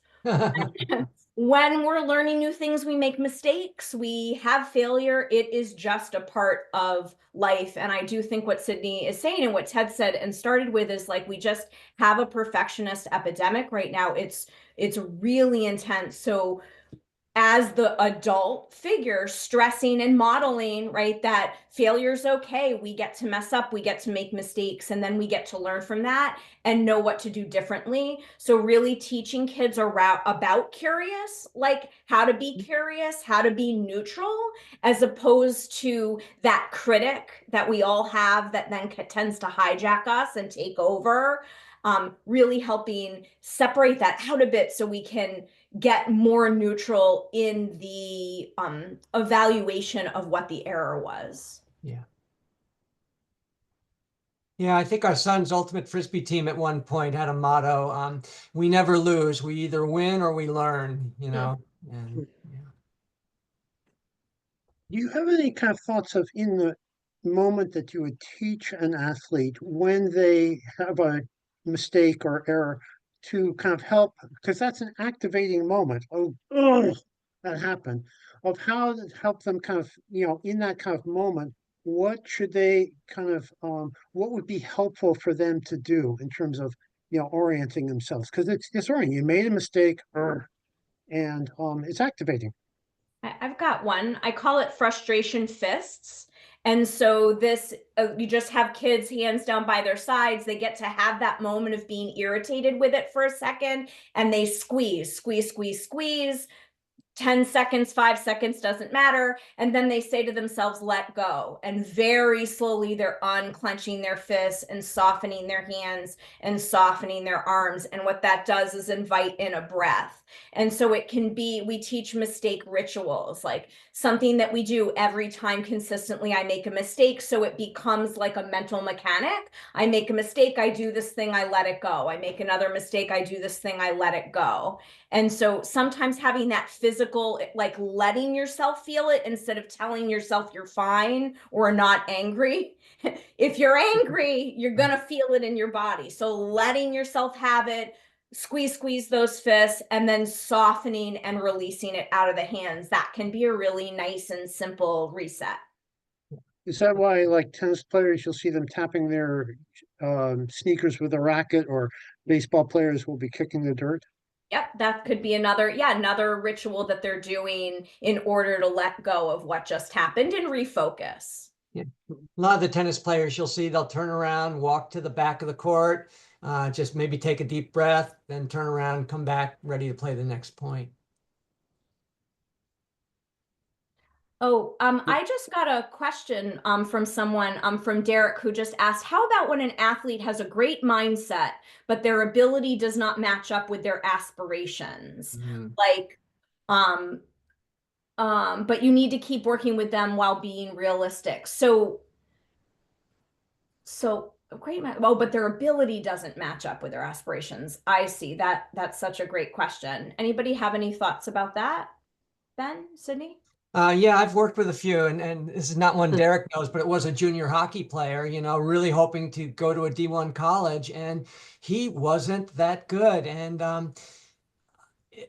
When we're learning new things, we make mistakes, we have failure. It is just a part of life. And I do think what Sydney is saying and what Ted said and started with is, like, we just have a perfectionist epidemic right now. It's really intense. So as the adult figure, stressing and modeling, right, that failure's okay, we get to mess up, we get to make mistakes, and then we get to learn from that and know what to do differently. So really teaching kids about curious, like how to be curious, how to be neutral, as opposed to that critic that we all have that then tends to hijack us and take over. Really helping separate that out a bit so we can get more neutral in the evaluation of what the error was. Yeah, I think our son's ultimate frisbee team at one point had a motto: we never lose, we either win or we learn, And, Do you have any kind of thoughts of, in the moment that you would teach an athlete when they have a mistake or error, to kind of help, because that's an activating moment. Oh, that happened. Of how to help them kind of, in that kind of moment, what should they kind of, what would be helpful for them to do in terms of, orienting themselves? Because it's disorienting. You made a mistake, and it's activating. I've got one. I call it frustration fists. And so this, you just have kids hands down by their sides. They get to have that moment of being irritated with it for a second, and they squeeze, squeeze, squeeze, squeeze. 10 seconds, 5 seconds, doesn't matter. And then they say to themselves, let go. And very slowly they're unclenching their fists and softening their hands and softening their arms. And what that does is invite in a breath. And so it can be, we teach mistake rituals, like something that we do every time consistently. I make a mistake, so it becomes like a mental mechanic. I make a mistake, I do this thing, I let it go. I make another mistake, I do this thing, I let it go. And so sometimes having that physical, like letting yourself feel it instead of telling yourself you're fine or not angry. If you're angry, you're going to feel it in your body. So letting yourself have it, squeeze those fists, and then softening and releasing it out of the hands. That can be a really nice and simple reset. Is that why, like tennis players, you'll see them tapping their sneakers with a racket, or baseball players will be kicking the dirt? Yep, that could be another ritual that they're doing in order to let go of what just happened and refocus. Yeah. A lot of the tennis players you'll see, they'll turn around, walk to the back of the court, just maybe take a deep breath, then turn around, come back, ready to play the next point. Oh, I just got a question from someone from Derek, who just asked, how about when an athlete has a great mindset, but their ability does not match up with their aspirations? Like, but you need to keep working with them while being realistic. So great, well, but their ability doesn't match up with their aspirations. I see that. That's such a great question. Anybody have any thoughts about that? Ben, Sydney? Yeah, I've worked with a few, and this is not one Derek knows, but it was a junior hockey player, you know, really hoping to go to a D1 college, and he wasn't that good. And,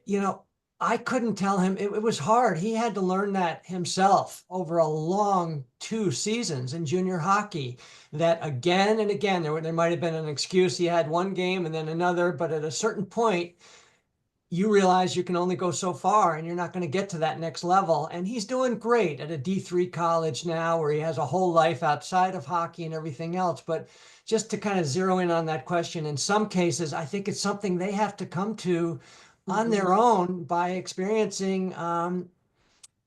you know, I couldn't tell him, it was hard. He had to learn that himself over a long 2 seasons in junior hockey, that again and again, there might have been an excuse. He had one game and then another, but at a certain point, you realize you can only go so far and you're not going to get to that next level. And he's doing great at a D3 college now, where he has a whole life outside of hockey and everything else. But just to kind of zero in on that question, in some cases, I think it's something they have to come to on their own by experiencing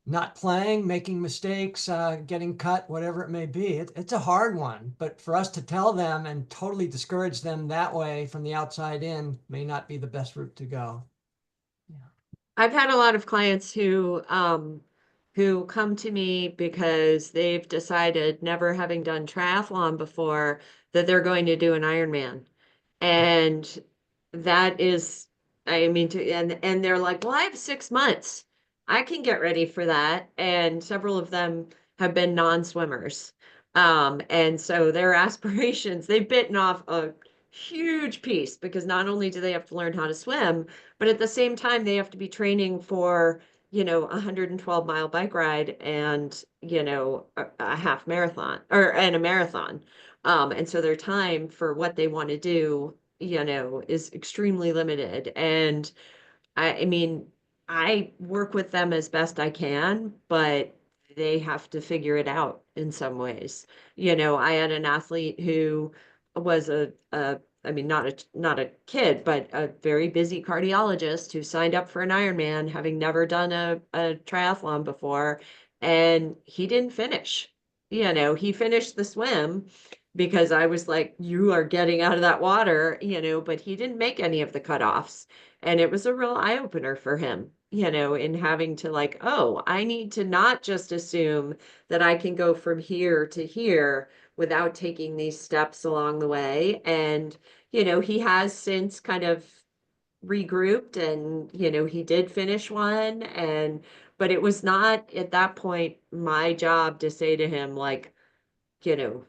not playing, making mistakes, getting cut, whatever it may be. It's a hard one, but for us to tell them and totally discourage them that way from the outside in may not be the best route to go. I've had a lot of clients who come to me because they've decided, never having done triathlon before, that they're going to do an Ironman. And that is, I mean, and they're like, well, I have 6 months. I can get ready for that. And several of them have been non-swimmers. And so their aspirations, they've bitten off a huge piece, because not only do they have to learn how to swim, but at the same time, they have to be training for, you know, a 112-mile bike ride and, you know, a half marathon and a marathon. And so their time for what they want to do, you know, is extremely limited. And I mean, I work with them as best I can, but they have to figure it out in some ways. You know, I had an athlete who was I mean, not a kid, but a very busy cardiologist who signed up for an Ironman, having never done a triathlon before, and he didn't finish. You know, he finished the swim because I was like, you are getting out of that water, you know, but he didn't make any of the cutoffs. And it was a real eye opener for him, you know, in having to like, oh, I need to not just assume that I can go from here to here without taking these steps along the way. And, you know, he has since kind of regrouped, and, you know, he did finish one. But it was not at that point my job to say to him, like, you know,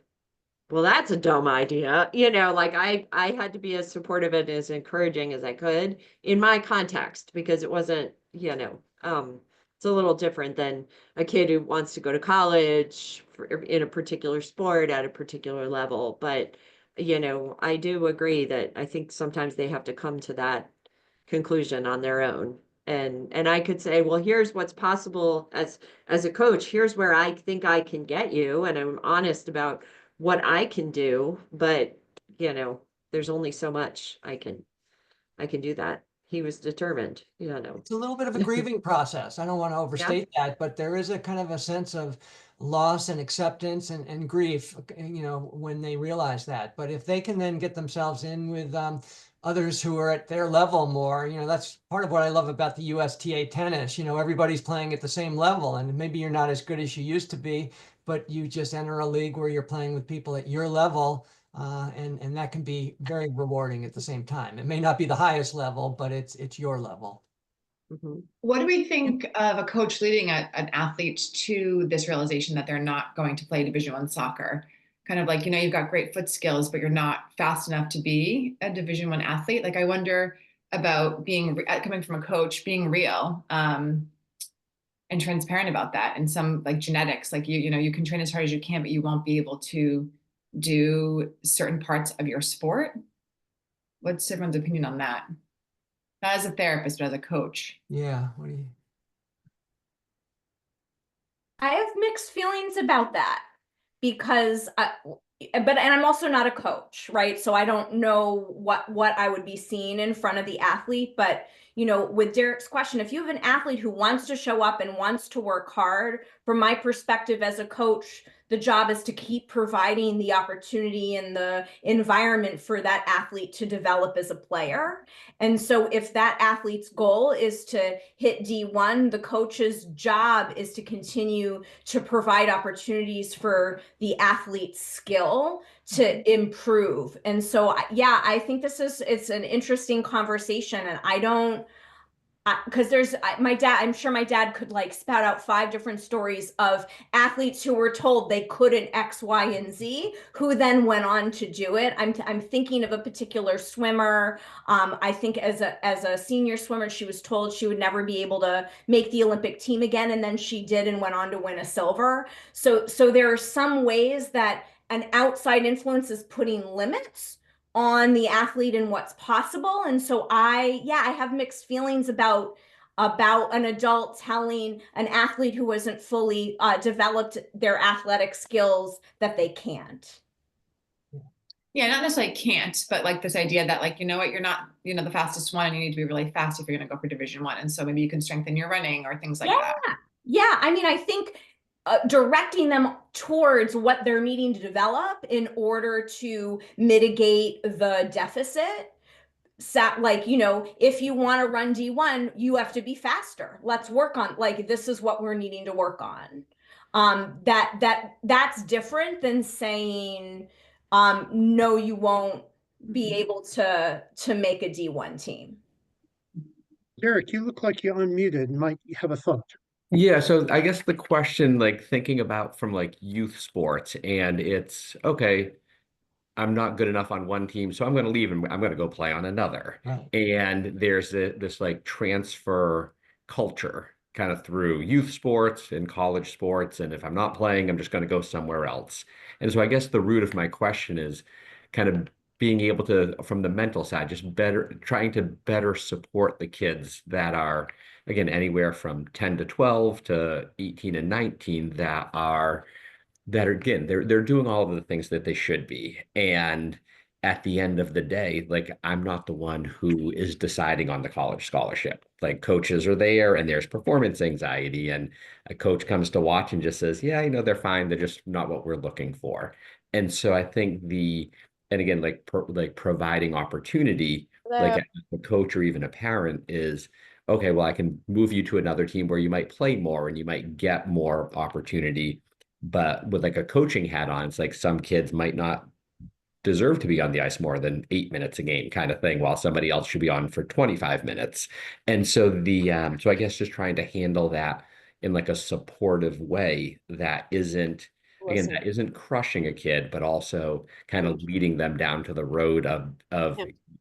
well, that's a dumb idea. You know, like I had to be as supportive and as encouraging as I could in my context, because it wasn't, you know, it's a little different than a kid who wants to go to college in a particular sport at a particular level. But, you know, I do agree that I think sometimes they have to come to that conclusion on their own. And I could say, well, here's what's possible as a coach. Here's where I think I can get you. And I'm honest about what I can do, but, you know, there's only so much I can do that. he was determined, you know. It's a little bit of a grieving process. I don't want to overstate that, but there is a kind of a sense of loss and acceptance and grief, you know, when they realize that. But if they can then get themselves in with others who are at their level more, you know, that's part of what I love about the USTA tennis. You know, everybody's playing at the same level, and maybe you're not as good as you used to be, but you just enter a league where you're playing with people at your level. And that can be very rewarding at the same time. It may not be the highest level, but it's your level. Mhm. What do we think of a coach leading an athlete to this realization that they're not going to play Division I soccer? Kind of like, you know, you've got great foot skills, but you're not fast enough to be a Division I athlete. Like, I wonder about coming from a coach, being real and transparent about that. And some like genetics, like you know, you can train as hard as you can, but you won't be able to do certain parts of your sport. What's everyone's opinion on that? Not as a therapist, but as a coach. Yeah. What do you? I have mixed feelings about that because and I'm also not a coach, right? So I don't know what I would be seeing in front of the athlete, but you know, with Derek's question, if you have an athlete who wants to show up and wants to work hard, from my perspective as a coach, the job is to keep providing the opportunity and the environment for that athlete to develop as a player. And so if that athlete's goal is to hit D1, the coach's job is to continue to provide opportunities for the athlete's skill to improve. And so, yeah, I think it's an interesting conversation. And I don't, because there's my dad, I'm sure my dad could like spout out 5 different stories of athletes who were told they couldn't X, Y, and Z, who then went on to do it. I'm thinking of a particular swimmer. I think as a senior swimmer, she was told she would never be able to make the Olympic team again, and then she did and went on to win a silver. So there are some ways that an outside influence is putting limits on the athlete and what's possible. And so I have mixed feelings about an adult telling an athlete who isn't fully developed their athletic skills that they can't. Yeah, not necessarily can't, but like this idea that like, you know what, you're not, you know, the fastest one, and you need to be really fast if you're going to go for Division I. And so maybe you can strengthen your running or things like that. Yeah. I mean, I think directing them towards what they're needing to develop in order to mitigate the deficit. Like, you know, if you want to run D1, you have to be faster. Let's work on, like, this is what we're needing to work on. That's different than saying, no, you won't be able to make a D1 team. Derek, you look like you're unmuted and might have a thought. Yeah, so I guess the question, like thinking about from like youth sports, and it's okay, I'm not good enough on one team, so I'm going to leave and I'm going to go play on another. Right. And there's this like transfer culture kind of through youth sports and college sports. And if I'm not playing, I'm just going to go somewhere else. And so I guess the root of my question is kind of being able to, from the mental side, just trying to better support the kids that are, again, anywhere from 10 to 12 to 18 and 19 that are again, they're doing all of the things that they should be. And at the end of the day, like, I'm not the one who is deciding on the college scholarship. Like, coaches are there and there's performance anxiety, and a coach comes to watch and just says, yeah, you know, they're fine. They're just not what we're looking for. And so I think and again, like providing opportunity, like a coach or even a parent is, okay, well, I can move you to another team where you might play more and you might get more opportunity. But with like a coaching hat on, it's like some kids might not deserve to be on the ice more than 8 minutes a game kind of thing, while somebody else should be on for 25 minutes. And so so I guess just trying to handle that in like a supportive way that isn't, again, that isn't crushing a kid, but also kind of leading them down to the road of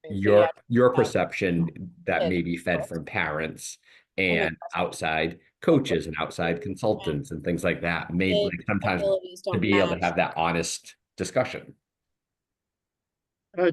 your perception that may be fed from parents and outside coaches and outside consultants and things like that. Maybe like sometimes to be able to have that honest discussion.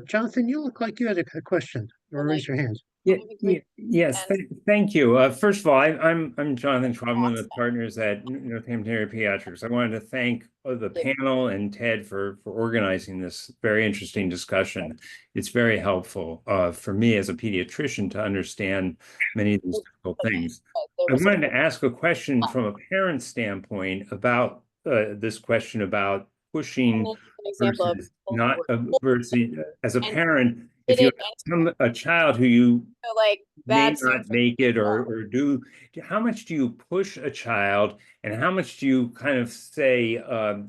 Jonathan, you look like you had a question, or raise your hand. Yes, thank you. First of all, I'm Jonathan Schwab, one of the partners at Northampton Area Pediatrics. I wanted to thank the panel and Ted for organizing this very interesting discussion. It's very helpful for me as a pediatrician to understand many of these difficult things. I wanted to ask a question from a parent standpoint about this question about pushing versus not versus as a parent. If you have a child who you may not make it or do, how much do you push a child and how much do you kind of say,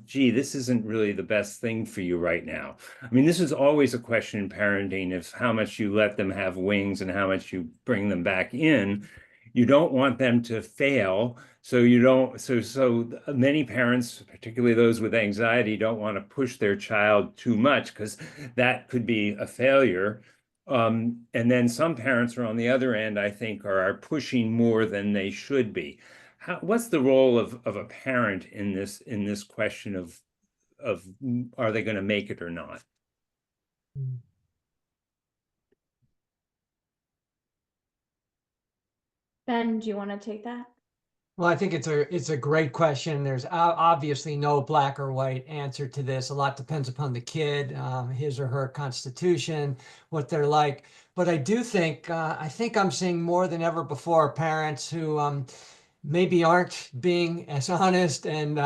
gee, this isn't really the best thing for you right now? I mean, this is always a question in parenting, of how much you let them have wings and how much you bring them back in. You don't want them to fail. So you don't, so many parents, particularly those with anxiety, don't want to push their child too much because that could be a failure. And then some parents are on the other end, I think, are pushing more than they should be. What's the role of a parent in this question of are they going to make it or not? Ben, do you want to take that? Well, I think it's a great question. There's obviously no black or white answer to this. A lot depends upon the kid, his or her constitution, what they're like. But I do think I think I'm seeing more than ever before parents who maybe aren't being as honest and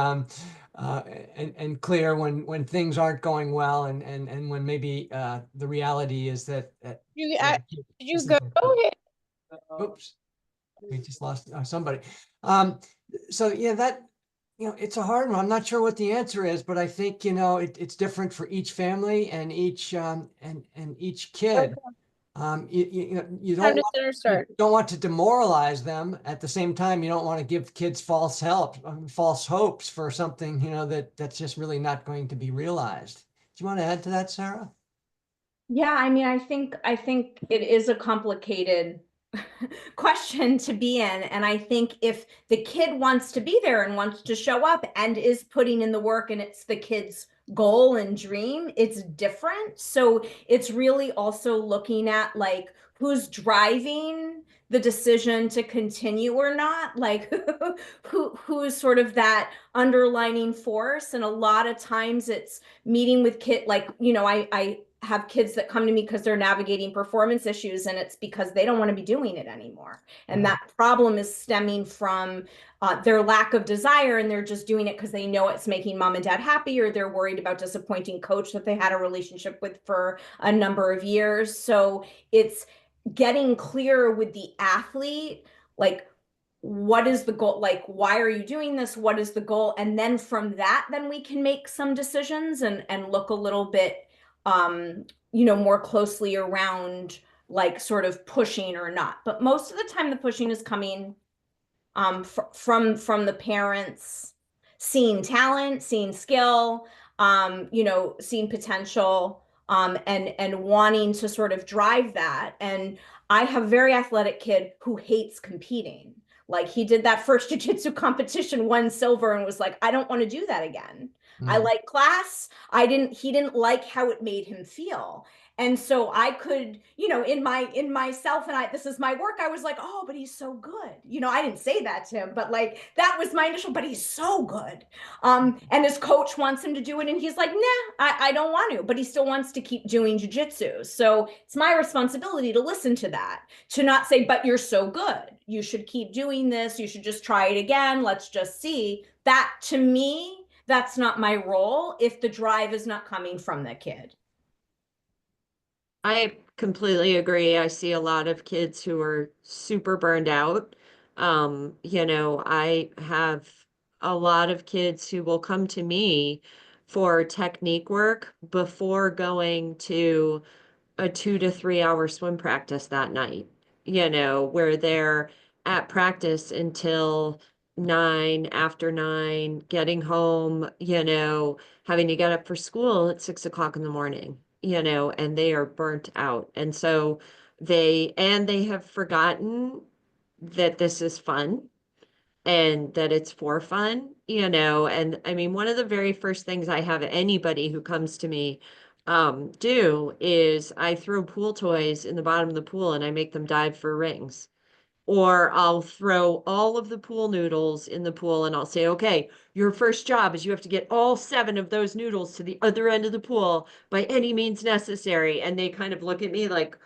clear when things aren't going well, and when maybe the reality is that. Did you go? Oops. We just lost somebody. So yeah, that, it's a hard one. I'm not sure what the answer is, but I think, it's different for each family and each and each kid. You don't want to demoralize them. At the same time, you don't want to give kids false hopes for something, that's just really not going to be realized. Do you want to add to that, Sarah? Yeah, I mean, I think it is a complicated question to be in. And I think if the kid wants to be there and wants to show up and is putting in the work and it's the kid's goal and dream, it's different. So it's really also looking at like who's driving the decision to continue or not, like who's sort of that underlining force. And a lot of times it's meeting with kid, like, I have kids that come to me because they're navigating performance issues, and it's because they don't want to be doing it anymore. And that problem is stemming from their lack of desire, and they're just doing it because they know it's making mom and dad happy, or they're worried about disappointing coach that they had a relationship with for a number of years. So it's getting clear with the athlete, like, what is the goal? Like, why are you doing this? What is the goal? And then from that, then we can make some decisions and look a little bit more closely around like sort of pushing or not. But most of the time the pushing is coming from the parents seeing talent, seeing skill, seeing potential, and wanting to sort of drive that. And I have a very athletic kid who hates competing. Like, he did that first jiu-jitsu competition, won silver, and was like, I don't want to do that again. I like class. He didn't like how it made him feel. And so I could, in myself, and this is my work, I was like, oh, but he's so good. I didn't say that to him, but like, that was my initial, but he's so good. And his coach wants him to do it. And he's like, nah, I don't want to, but he still wants to keep doing jiu-jitsu. So it's my responsibility to listen to that, to not say, but you're so good, you should keep doing this. You should just try it again. Let's just see. That, to me, that's not my role if the drive is not coming from the kid. I completely agree. I see a lot of kids who are super burned out. I have a lot of kids who will come to me for technique work before going to a 2 to 3 hour swim practice that night, where they're at practice until 9, after 9, getting home, having to get up for school at 6 o'clock in the morning, and they are burnt out. And so they have forgotten that this is fun and that it's for fun, and I mean, one of the very first things I have anybody who comes to me do is I throw pool toys in the bottom of the pool and I make them dive for rings. Or I'll throw all of the pool noodles in the pool and I'll say, okay, your first job is you have to get all 7 of those noodles to the other end of the pool by any means necessary. And they kind of look at me like,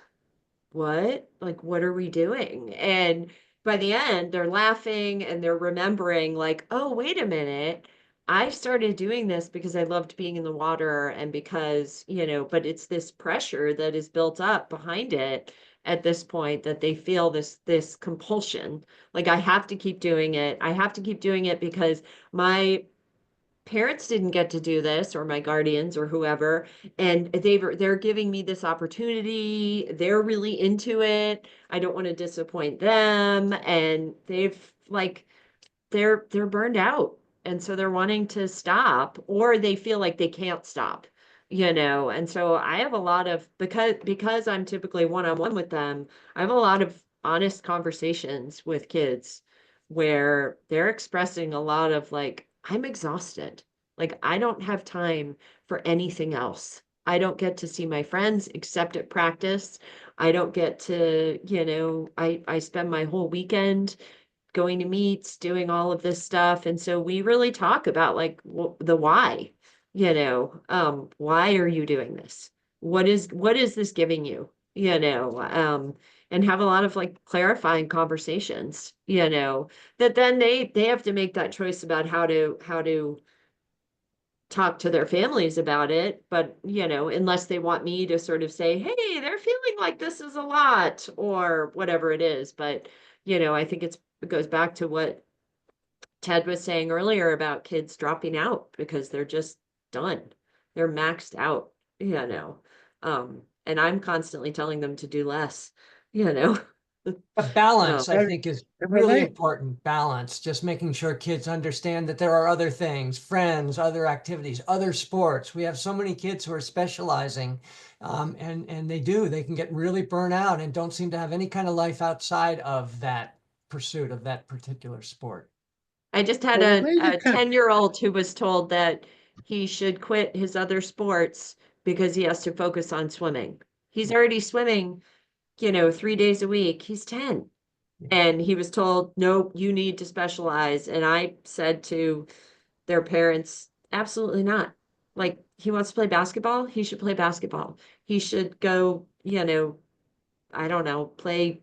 what? Like, what are we doing? And by the end, they're laughing and they're remembering, like, oh, wait a minute. I started doing this because I loved being in the water and because, but it's this pressure that is built up behind it at this point that they feel this compulsion. Like I have to keep doing it. I have to keep doing it because my parents didn't get to do this or my guardians or whoever, and they're giving me this opportunity. They're really into it. I don't want to disappoint them, and they're burned out, and so they're wanting to stop, or they feel like they can't stop, and so I have a lot of, because I'm typically one-on-one with them, I have a lot of honest conversations with kids where they're expressing a lot of like, I'm exhausted. Like, I don't have time for anything else. I don't get to see my friends except at practice. I don't get to, I spend my whole weekend going to meets, doing all of this stuff. And so we really talk about like the why, why are you doing this? What is this giving you? And have a lot of like clarifying conversations, that then they have to make that choice about how to talk to their families about it. But, unless they want me to sort of say, hey, they're feeling like this is a lot or whatever it is. But, I think it goes back to what Ted was saying earlier about kids dropping out because they're just done. They're maxed out, and I'm constantly telling them to do less, A balance, So I I think, is I really relate. important. Balance, just making sure kids understand that there are other things, friends, other activities, other sports. We have so many kids who are specializing, and they can get really burnt out and don't seem to have any kind of life outside of that pursuit of that particular sport. I just had Well, a related kind of 10-year-old who was told that he should quit his other sports because he has to focus on swimming. He's already swimming, 3 days a week. He's 10. And he was told, nope, you need to specialize. And I said to their parents, absolutely not. Like, he wants to play basketball, he should play basketball. He should go, I don't know, play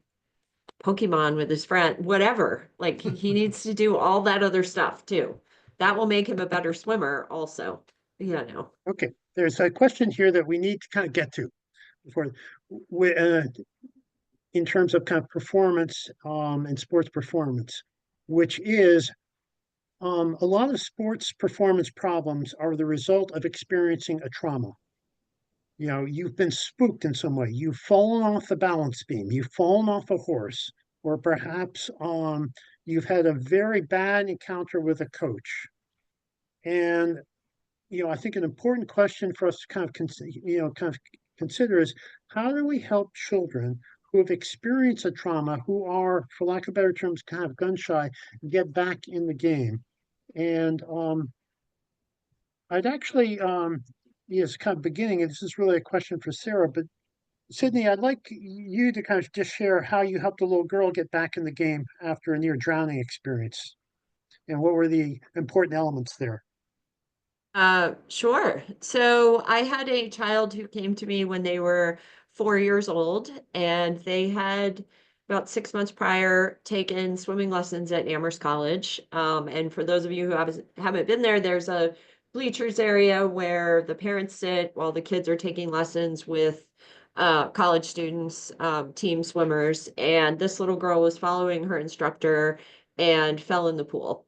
Pokemon with his friend, whatever. Like, he needs to do all that other stuff too. That will make him a better swimmer also, okay. There's a question here that we need to kind of get to before we, in terms of kind of performance and sports performance, which is a lot of sports performance problems are the result of experiencing a trauma. You've been spooked in some way. You've fallen off the balance beam. You've fallen off a horse, or perhaps you've had a very bad encounter with a coach. And I think an important question for us to kind of consider is how do we help children who have experienced a trauma, who are, for lack of better terms, kind of gun shy, get back in the game? And I'd actually, yes, kind of beginning, and this is really a question for Sarah, but Sydney, I'd like you to kind of just share how you helped a little girl get back in the game after a near drowning experience, and what were the important elements there? Sure. So I had a child who came to me when they were 4 years old, and they had about 6 months prior taken swimming lessons at Amherst College. And for those of you who haven't been there, there's a bleachers area where the parents sit while the kids are taking lessons with college students, team swimmers. And this little girl was following her instructor and fell in the pool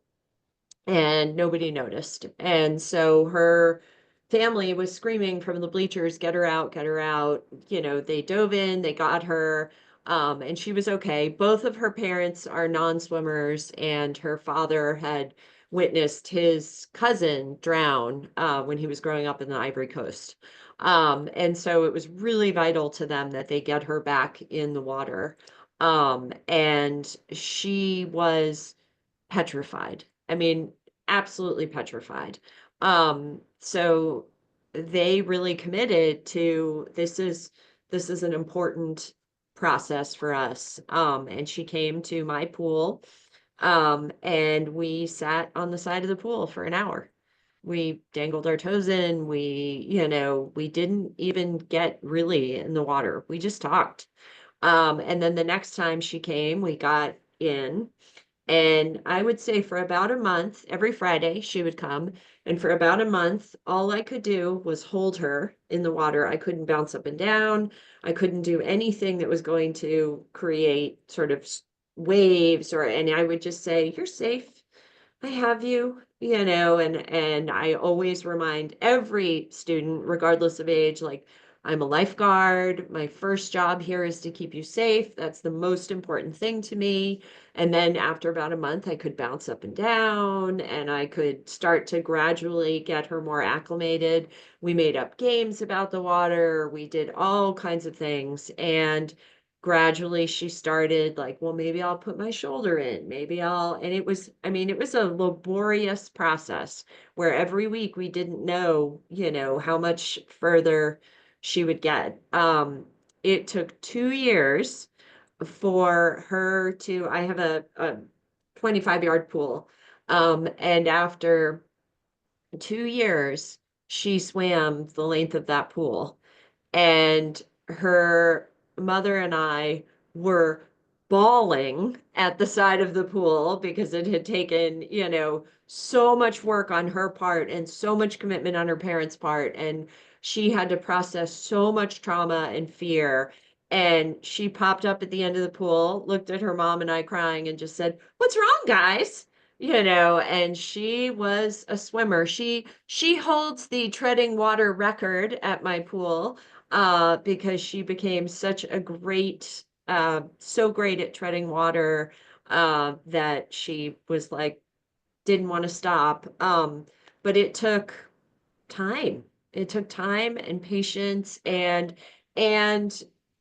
and nobody noticed. And so her family was screaming from the bleachers, get her out, get her out. They dove in, they got her, and she was okay. Both of her parents are non-swimmers, and her father had witnessed his cousin drown when he was growing up in the Ivory Coast. And so it was really vital to them that they get her back in the water. And she was petrified. I mean, absolutely petrified. So they really committed to this is an important process for us. And she came to my pool, and we sat on the side of the pool for an hour. We dangled our toes in. We didn't even get really in the water. We just talked. And then the next time she came, we got in. And I would say for about a month, every Friday she would come. And for about a month, all I could do was hold her in the water. I couldn't bounce up and down. I couldn't do anything that was going to create sort of waves, and I would just say, "You're safe. I have you," and I always remind every student, regardless of age, like, I'm a lifeguard. My first job here is to keep you safe. That's the most important thing to me. And then after about a month, I could bounce up and down, and I could start to gradually get her more acclimated. We made up games about the water. We did all kinds of things. And gradually she started like, well, maybe I'll put my shoulder in, and it was a laborious process where every week we didn't know, how much further she would get. It took 2 years for her to, I have a 25-yard pool. And after 2 years, she swam the length of that pool. And her mother and I were bawling at the side of the pool because it had taken, so much work on her part and so much commitment on her parents' part. And she had to process so much trauma and fear. And she popped up at the end of the pool, looked at her mom and I crying, and just said, "What's wrong, guys?" And she was a swimmer. She holds the treading water record at my pool, because she became such a great, so great at treading water, that she was like, didn't want to stop. But it took time. It took time and patience, and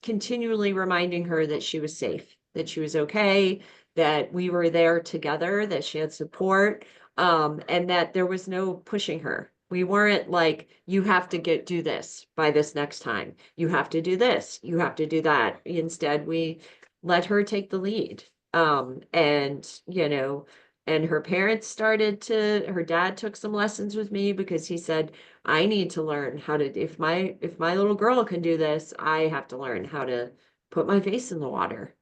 continually reminding her that she was safe, that she was okay, that we were there together, that she had support, and that there was no pushing her. We weren't like, you have to do this by this next time. You have to do this. You have to do that. Instead, we let her take the lead. And her parents her dad took some lessons with me because he said, I need to learn how to, if my little girl can do this, I have to learn how to put my face in the water.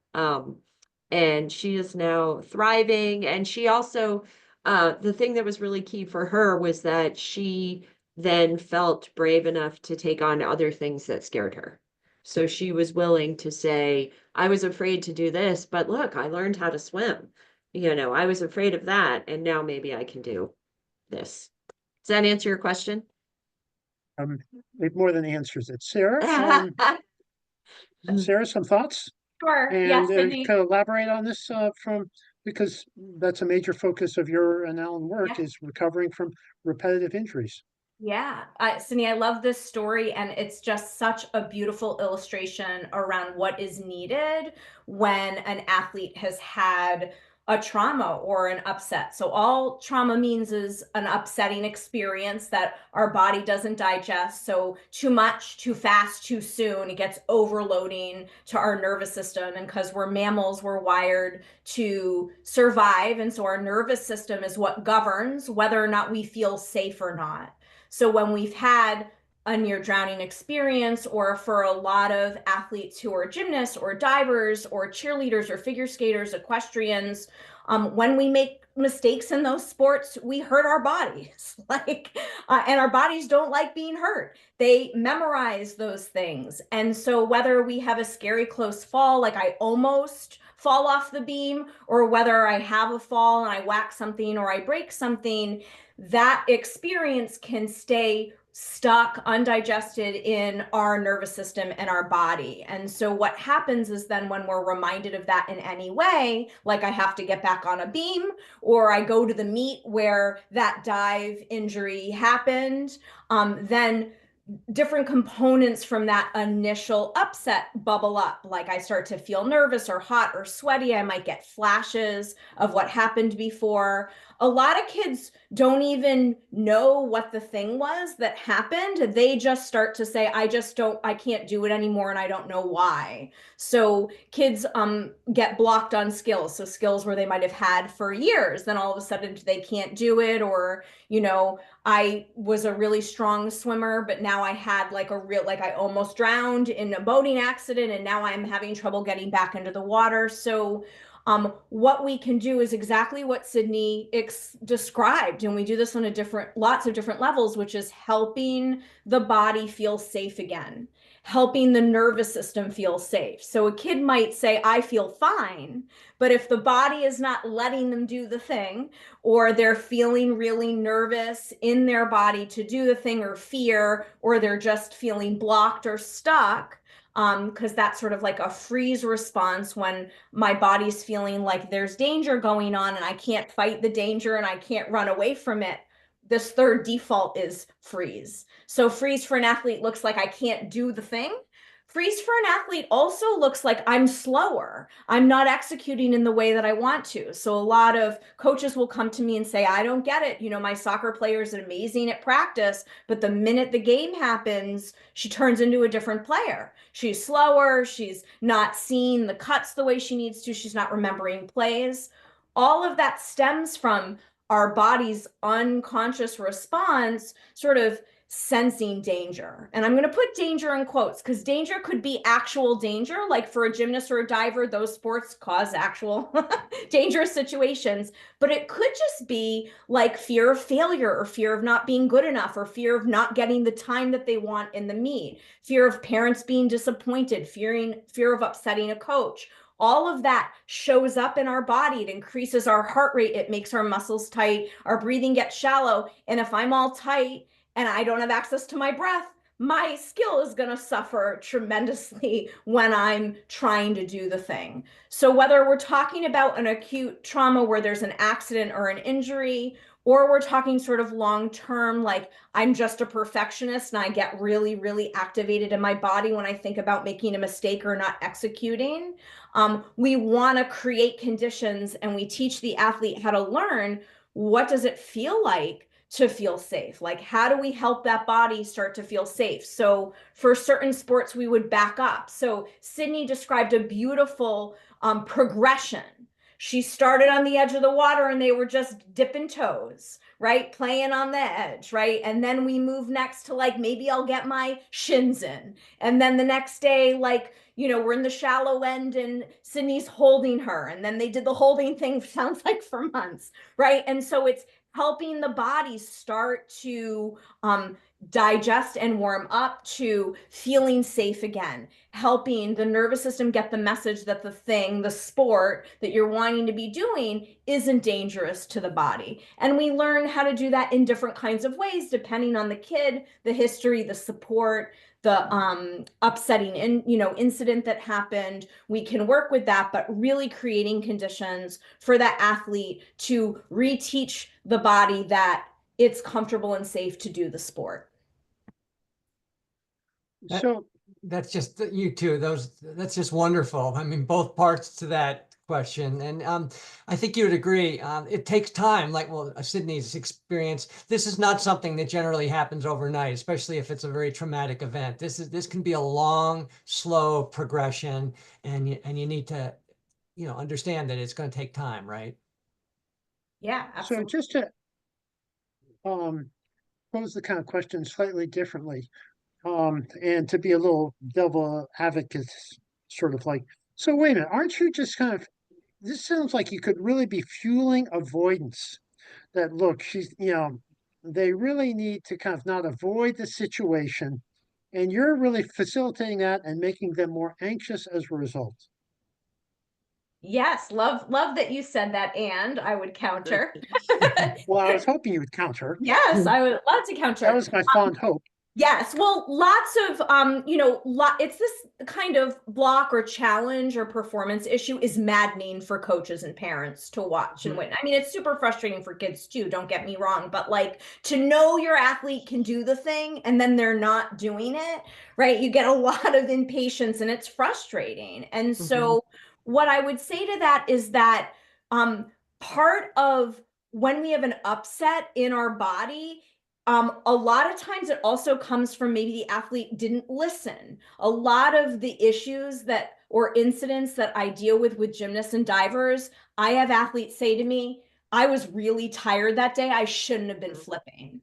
And she is now thriving. And she also, the thing that was really key for her was that she then felt brave enough to take on other things that scared her. So she was willing to say, I was afraid to do this, but look, I learned how to swim. I was afraid of that, and now maybe I can do this. Does that answer your question? It more than answers it. Sarah, Sarah, some thoughts? Sure. And Yes, you can elaborate on this because that's a major focus of your and Alan work, Yeah. is recovering from repetitive injuries. Yeah, Sydney, I love this story, and it's just such a beautiful illustration around what is needed when an athlete has had a trauma or an upset. So all trauma means is an upsetting experience that our body doesn't digest. So too much, too fast, too soon, it gets overloading to our nervous system. And because we're mammals, we're wired to survive. And so our nervous system is what governs whether or not we feel safe or not. So when we've had a near drowning experience, or for a lot of athletes who are gymnasts or divers or cheerleaders or figure skaters, equestrians, when we make mistakes in those sports, we hurt our bodies, and our bodies don't like being hurt. They memorize those things. And so whether we have a scary close fall, like I almost fall off the beam, or whether I have a fall and I whack something or I break something, that experience can stay stuck, undigested in our nervous system and our body. And so what happens is then when we're reminded of that in any way, like I have to get back on a beam, or I go to the meet where that dive injury happened, then different components from that initial upset bubble up. Like I start to feel nervous or hot or sweaty. I might get flashes of what happened before. A lot of kids don't even know what the thing was that happened. They just start to say, I can't do it anymore and I don't know why. So kids get blocked on skills. So skills where they might have had for years, then all of a sudden they can't do it. Or, I was a really strong swimmer, but now I had like I almost drowned in a boating accident and now I'm having trouble getting back into the water. So what we can do is exactly what Sydney described. And we do this on lots of different levels, which is helping the body feel safe again, helping the nervous system feel safe. So a kid might say, I feel fine, but if the body is not letting them do the thing, or they're feeling really nervous in their body to do the thing, or fear, or they're just feeling blocked or stuck, because that's sort of like a freeze response when my body's feeling like there's danger going on and I can't fight the danger and I can't run away from it. This third default is freeze. So freeze for an athlete looks like I can't do the thing. Freeze for an athlete also looks like I'm slower. I'm not executing in the way that I want to. So a lot of coaches will come to me and say, I don't get it. My soccer player is amazing at practice, but the minute the game happens, she turns into a different player. She's slower. She's not seeing the cuts the way she needs to. She's not remembering plays. All of that stems from our body's unconscious response, sort of sensing danger. And I'm going to put danger in quotes because danger could be actual danger. Like for a gymnast or a diver, those sports cause actual dangerous situations. But it could just be like fear of failure, or fear of not being good enough, or fear of not getting the time that they want in the meet, fear of parents being disappointed, fear of upsetting a coach. All of that shows up in our body. It increases our heart rate. It makes our muscles tight. Our breathing gets shallow. And if I'm all tight and I don't have access to my breath, my skill is going to suffer tremendously when I'm trying to do the thing. So whether we're talking about an acute trauma where there's an accident or an injury, or we're talking sort of long-term, like I'm just a perfectionist and I get really, really activated in my body when I think about making a mistake or not executing, we want to create conditions and we teach the athlete how to learn, what does it feel like to feel safe? Like, how do we help that body start to feel safe? So for certain sports, we would back up. So Sydney described a beautiful progression. She started on the edge of the water and they were just dipping toes, right? Playing on the edge, right? And then we move next to like, maybe I'll get my shins in. And then the next day, like, we're in the shallow end and Sydney's holding her. And then they did the holding thing, sounds like for months, right? And so it's helping the body start to digest and warm up to feeling safe again, helping the nervous system get the message that the sport that you're wanting to be doing isn't dangerous to the body. And we learn how to do that in different kinds of ways, depending on the kid, the history, the support, the upsetting incident that happened. We can work with that, but really creating conditions for that athlete to reteach the body that it's comfortable and safe to do the sport. So that's just you two. That's just wonderful. I mean, both parts to that question, and I think you would agree. It takes time. Like, Sydney's experience. This is not something that generally happens overnight, especially if it's a very traumatic event. This can be a long, slow progression, and you need to, understand that it's going to take time, right? Yeah, absolutely. So just to pose the kind of question slightly differently. And to be a little devil advocate, sort of like, so wait a minute, aren't you just this sounds like you could really be fueling avoidance. That look, they really need to kind of not avoid the situation, and you're really facilitating that and making them more anxious as a result. Yes, love that you said that, and I would counter. Well, I was hoping you would counter. Yes, I would love to counter. That was my fond hope. Yes, well, lots of it's this kind of block or challenge or performance issue is maddening for coaches and parents to watch and win. I mean, it's super frustrating for kids too, don't get me wrong, but like to know your athlete can do the thing and then they're not doing it, right? You get a lot of impatience and it's frustrating. And so what I would say to that is that part of when we have an upset in our body, a lot of times it also comes from maybe the athlete didn't listen. A lot of the issues that or incidents that I deal with gymnasts and divers, I have athletes say to me, I was really tired that day. I shouldn't have been flipping.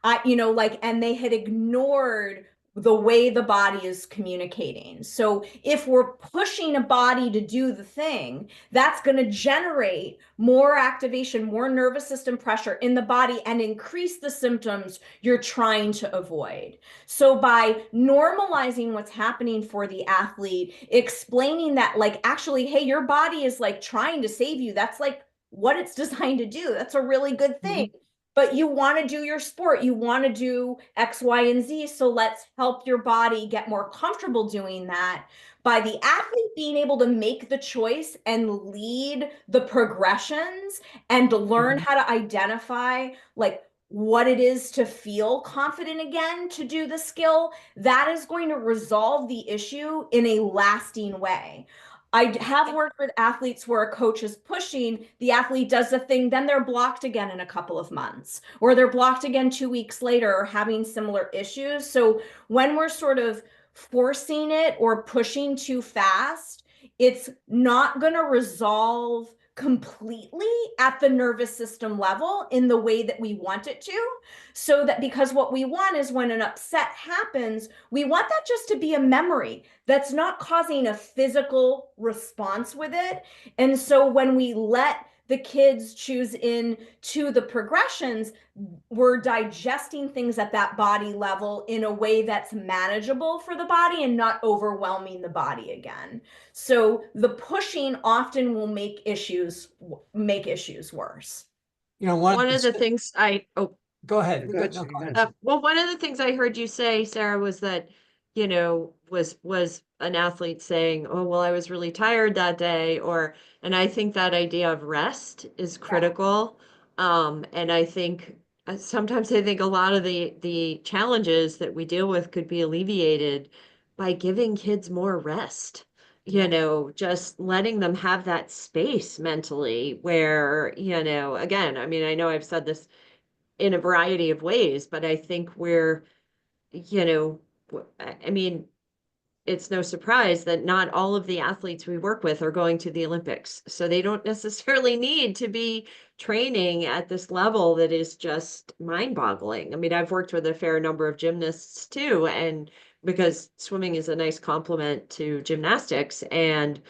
And they had ignored the way the body is communicating. So if we're pushing a body to do the thing, that's going to generate more activation, more nervous system pressure in the body and increase the symptoms you're trying to avoid. So by normalizing what's happening for the athlete, explaining that like, actually, hey, your body is like trying to save you. That's like what it's designed to do. That's a really good thing. But you want to do your sport, you want to do X, Y, and Z. So let's help your body get more comfortable doing that by the athlete being able to make the choice and lead the progressions and to learn how to identify like what it is to feel confident again to do the skill. That is going to resolve the issue in a lasting way. I have worked with athletes where a coach is pushing, the athlete does the thing, then they're blocked again in a couple of months, or they're blocked again 2 weeks later, or having similar issues. So when we're sort of forcing it or pushing too fast, it's not going to resolve completely at the nervous system level in the way that we want it to. So that because what we want is when an upset happens, we want that just to be a memory that's not causing a physical response with it. And so when we let the kids choose in to the progressions, we're digesting things at that body level in a way that's manageable for the body and not overwhelming the body again. So the pushing often will make issues worse. One of the things go ahead. Well, one of the things I heard you say, Sarah, was that, was an athlete saying, oh, well, I was really tired that day, and I think that idea of rest is critical. And I think sometimes I think a lot of the challenges that we deal with could be alleviated by giving kids more rest. Just letting them have that space mentally where, again, I mean, I know I've said this in a variety of ways, but I think I mean, it's no surprise that not all of the athletes we work with are going to the Olympics. So they don't necessarily need to be training at this level that is just mind-boggling. I mean, I've worked with a fair number of gymnasts too, and because swimming is a nice complement to gymnastics. And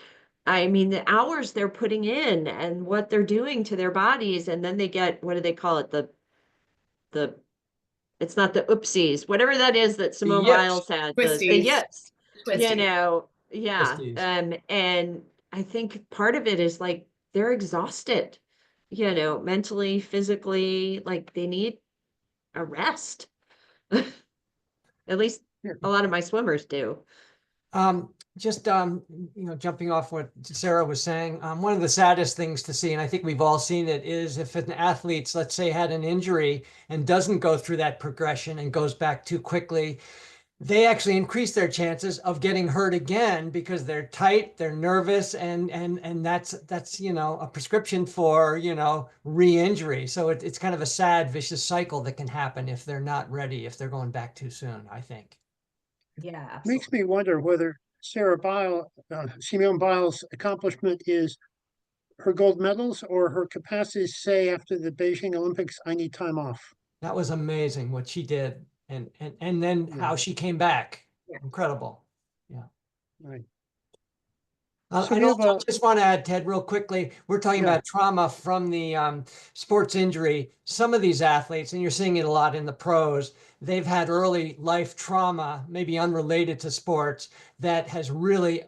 I mean, the hours they're putting in and what they're doing to their bodies, and then they get, what do they call it? It's not the oopsies, whatever that is that Simone Biles had. Twisties. Yes. Twisties. Yeah. Twisties. And I think part of it is like they're exhausted, mentally, physically, like they need a rest. At least a lot of my swimmers do. Jumping off what Sarah was saying, one of the saddest things to see, and I think we've all seen it, is if an athlete's, let's say, had an injury and doesn't go through that progression and goes back too quickly, they actually increase their chances of getting hurt again because they're tight, they're nervous, and that's a prescription for re-injury. So it's kind of a sad, vicious cycle that can happen if they're not ready, if they're going back too soon, I think. Yeah, absolutely. Makes me wonder whether Simone Biles' accomplishment is her gold medals or her capacity to say after the Beijing Olympics, I need time off. That was amazing what she did, and then how she came back. Yeah. Incredible. Yeah. Right. I just want to add, Ted, real quickly, we're talking about trauma from the sports injury. Some of these athletes, and you're seeing it a lot in the pros, they've had early life trauma, maybe unrelated to sports, that has really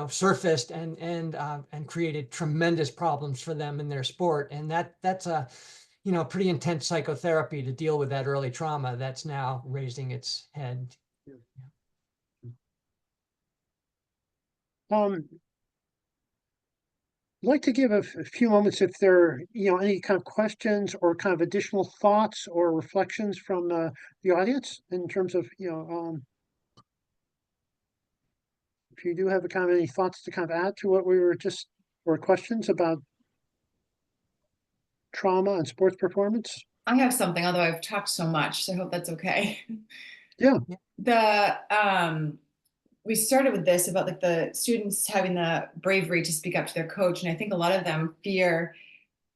surfaced and created tremendous problems for them in their sport. And that's a pretty intense psychotherapy to deal with that early trauma that's now raising its head. I'd like to give a few moments if there are, any kind of questions or kind of additional thoughts or reflections from the audience in terms of, if you do have a kind of any thoughts to kind of add to what we were just, or questions about trauma and sports performance. I have something, although I've talked so much, so I hope that's okay. Yeah. We started with this about like the students having the bravery to speak up to their coach. And I think a lot of them fear,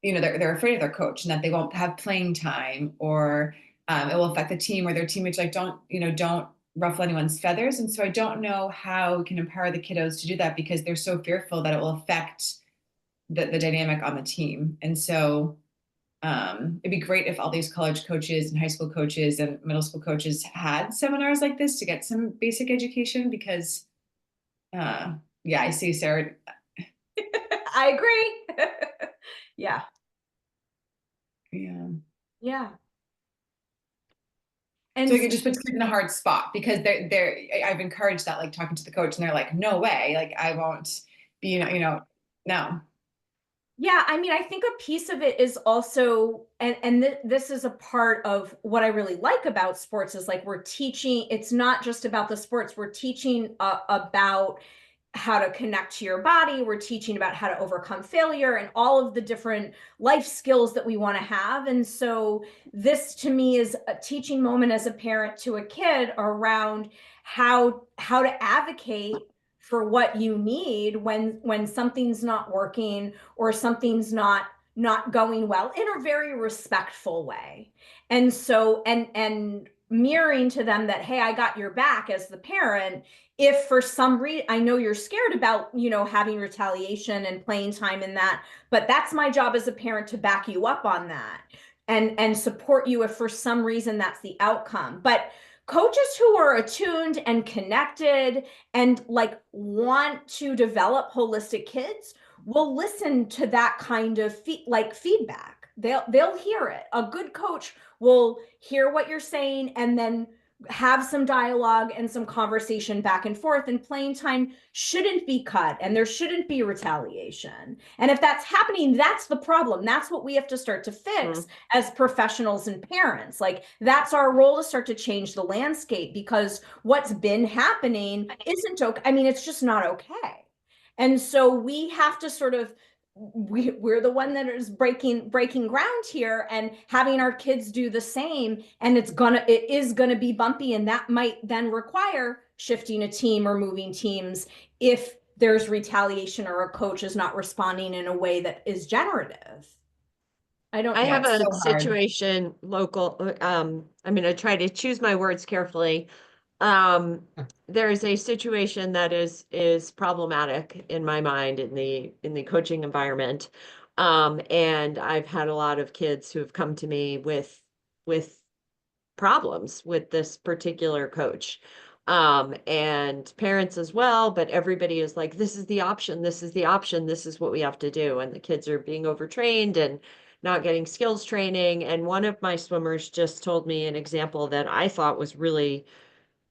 they're afraid of their coach and that they won't have playing time, or it will affect the team, or their teammates like, don't ruffle anyone's feathers. And so I don't know how we can empower the kiddos to do that, because they're so fearful that it will affect the dynamic on the team. And so it'd be great if all these college coaches and high school coaches and middle school coaches had seminars like this to get some basic education, because I see Sarah. I agree. Yeah. Yeah. And so it just puts kids in a hard spot, because I've encouraged that, like talking to the coach, and they're like, no way, like I won't be, no. Yeah, I mean, I think a piece of it is also, and this is a part of what I really like about sports, is like we're teaching, it's not just about the sports, we're teaching about how to connect to your body, we're teaching about how to overcome failure and all of the different life skills that we want to have. And so this to me is a teaching moment as a parent to a kid around how to advocate for what you need when something's not working or something's not going well, in a very respectful way. And so, and mirroring to them that, hey, I got your back as the parent. If for some reason, I know you're scared about, having retaliation and playing time in that, but that's my job as a parent to back you up on that and support you if for some reason that's the outcome. But coaches who are attuned and connected and like want to develop holistic kids will listen to that kind of feedback. They'll hear it. A good coach will hear what you're saying and then have some dialogue and some conversation back and forth, and playing time shouldn't be cut and there shouldn't be retaliation. And if that's happening, that's the problem. That's what we have to start to fix as professionals and parents. Like that's our role, to start to change the landscape, because what's been happening isn't okay. I mean, it's just not okay. And so we have to sort of, we're the one that is breaking ground here and having our kids do the same. And it is gonna be bumpy, and that might then require shifting a team or moving teams if there's retaliation or a coach is not responding in a way that is generative. I have a situation local. I'm going to try to choose my words carefully. There's a situation that is problematic in my mind in the coaching environment. And I've had a lot of kids who have come to me with problems with this particular coach. And parents as well, but everybody is like, this is the option, this is the option, this is what we have to do. And the kids are being overtrained and not getting skills training. And one of my swimmers just told me an example that I thought was really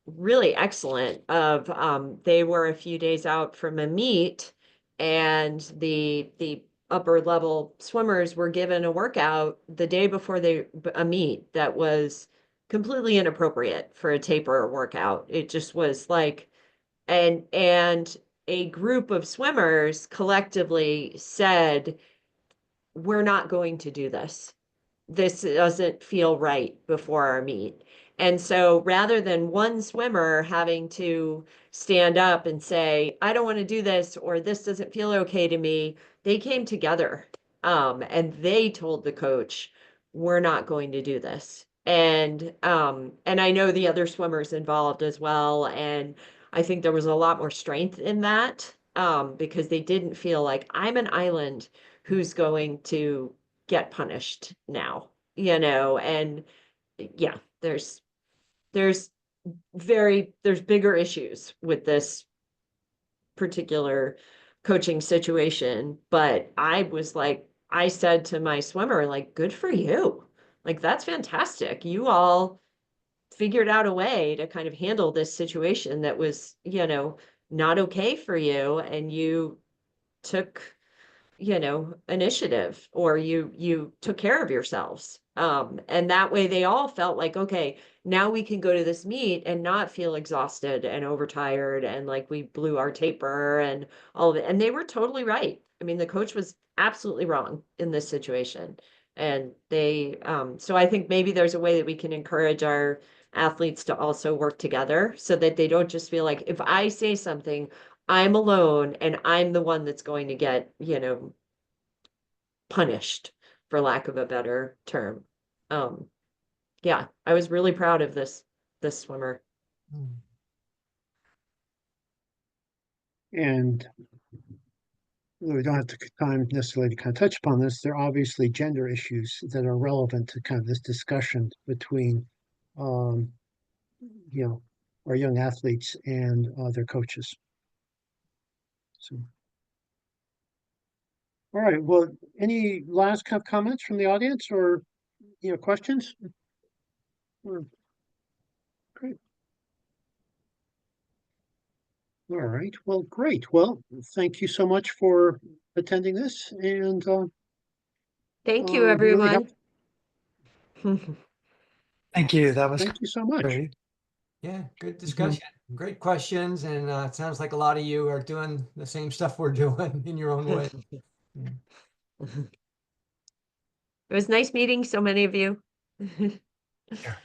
excellent of, they were a few days out from a meet, and the upper level swimmers were given a workout the day before a meet that was completely inappropriate for a taper workout. It just was like, and a group of swimmers collectively said, we're not going to do this. This doesn't feel right before our meet. And so rather than one swimmer having to stand up and say, I don't want to do this, or this doesn't feel okay to me, they came together and they told the coach, we're not going to do this. And I know the other swimmers involved as well. And I think there was a lot more strength in that because they didn't feel like I'm an island who's going to get punished now, and yeah, there's bigger issues with this particular coaching situation. But I was like, I said to my swimmer, like, good for you. Like, that's fantastic. You all figured out a way to kind of handle this situation that was, you know, not okay for you. And you took, you know, initiative, or you took care of yourselves. And that way they all felt like, okay, now we can go to this meet and not feel exhausted and overtired and like we blew our taper and all of it. And they were totally right. I mean, the coach was absolutely wrong in this situation. And they, so I think maybe there's a way that we can encourage our athletes to also work together so that they don't just feel like if I say something, I'm alone and I'm the one that's going to get, you know, punished, for lack of a better term. Yeah, I was really proud of this swimmer. And we don't have to time necessarily to kind of touch upon this. There are obviously gender issues that are relevant to kind of this discussion between, you know, our young athletes and their coaches. So, all right. Well, any last kind of comments from the audience or, you know, questions? Great. All right. Well, great. Well, thank you so much for attending this, and Thank you, really everyone. Thank you. That was thank you so much. great. Yeah, good discussion. Great questions. And it sounds like a lot of you are doing the same stuff we're doing in your own way. It was nice meeting so many of you. Sure.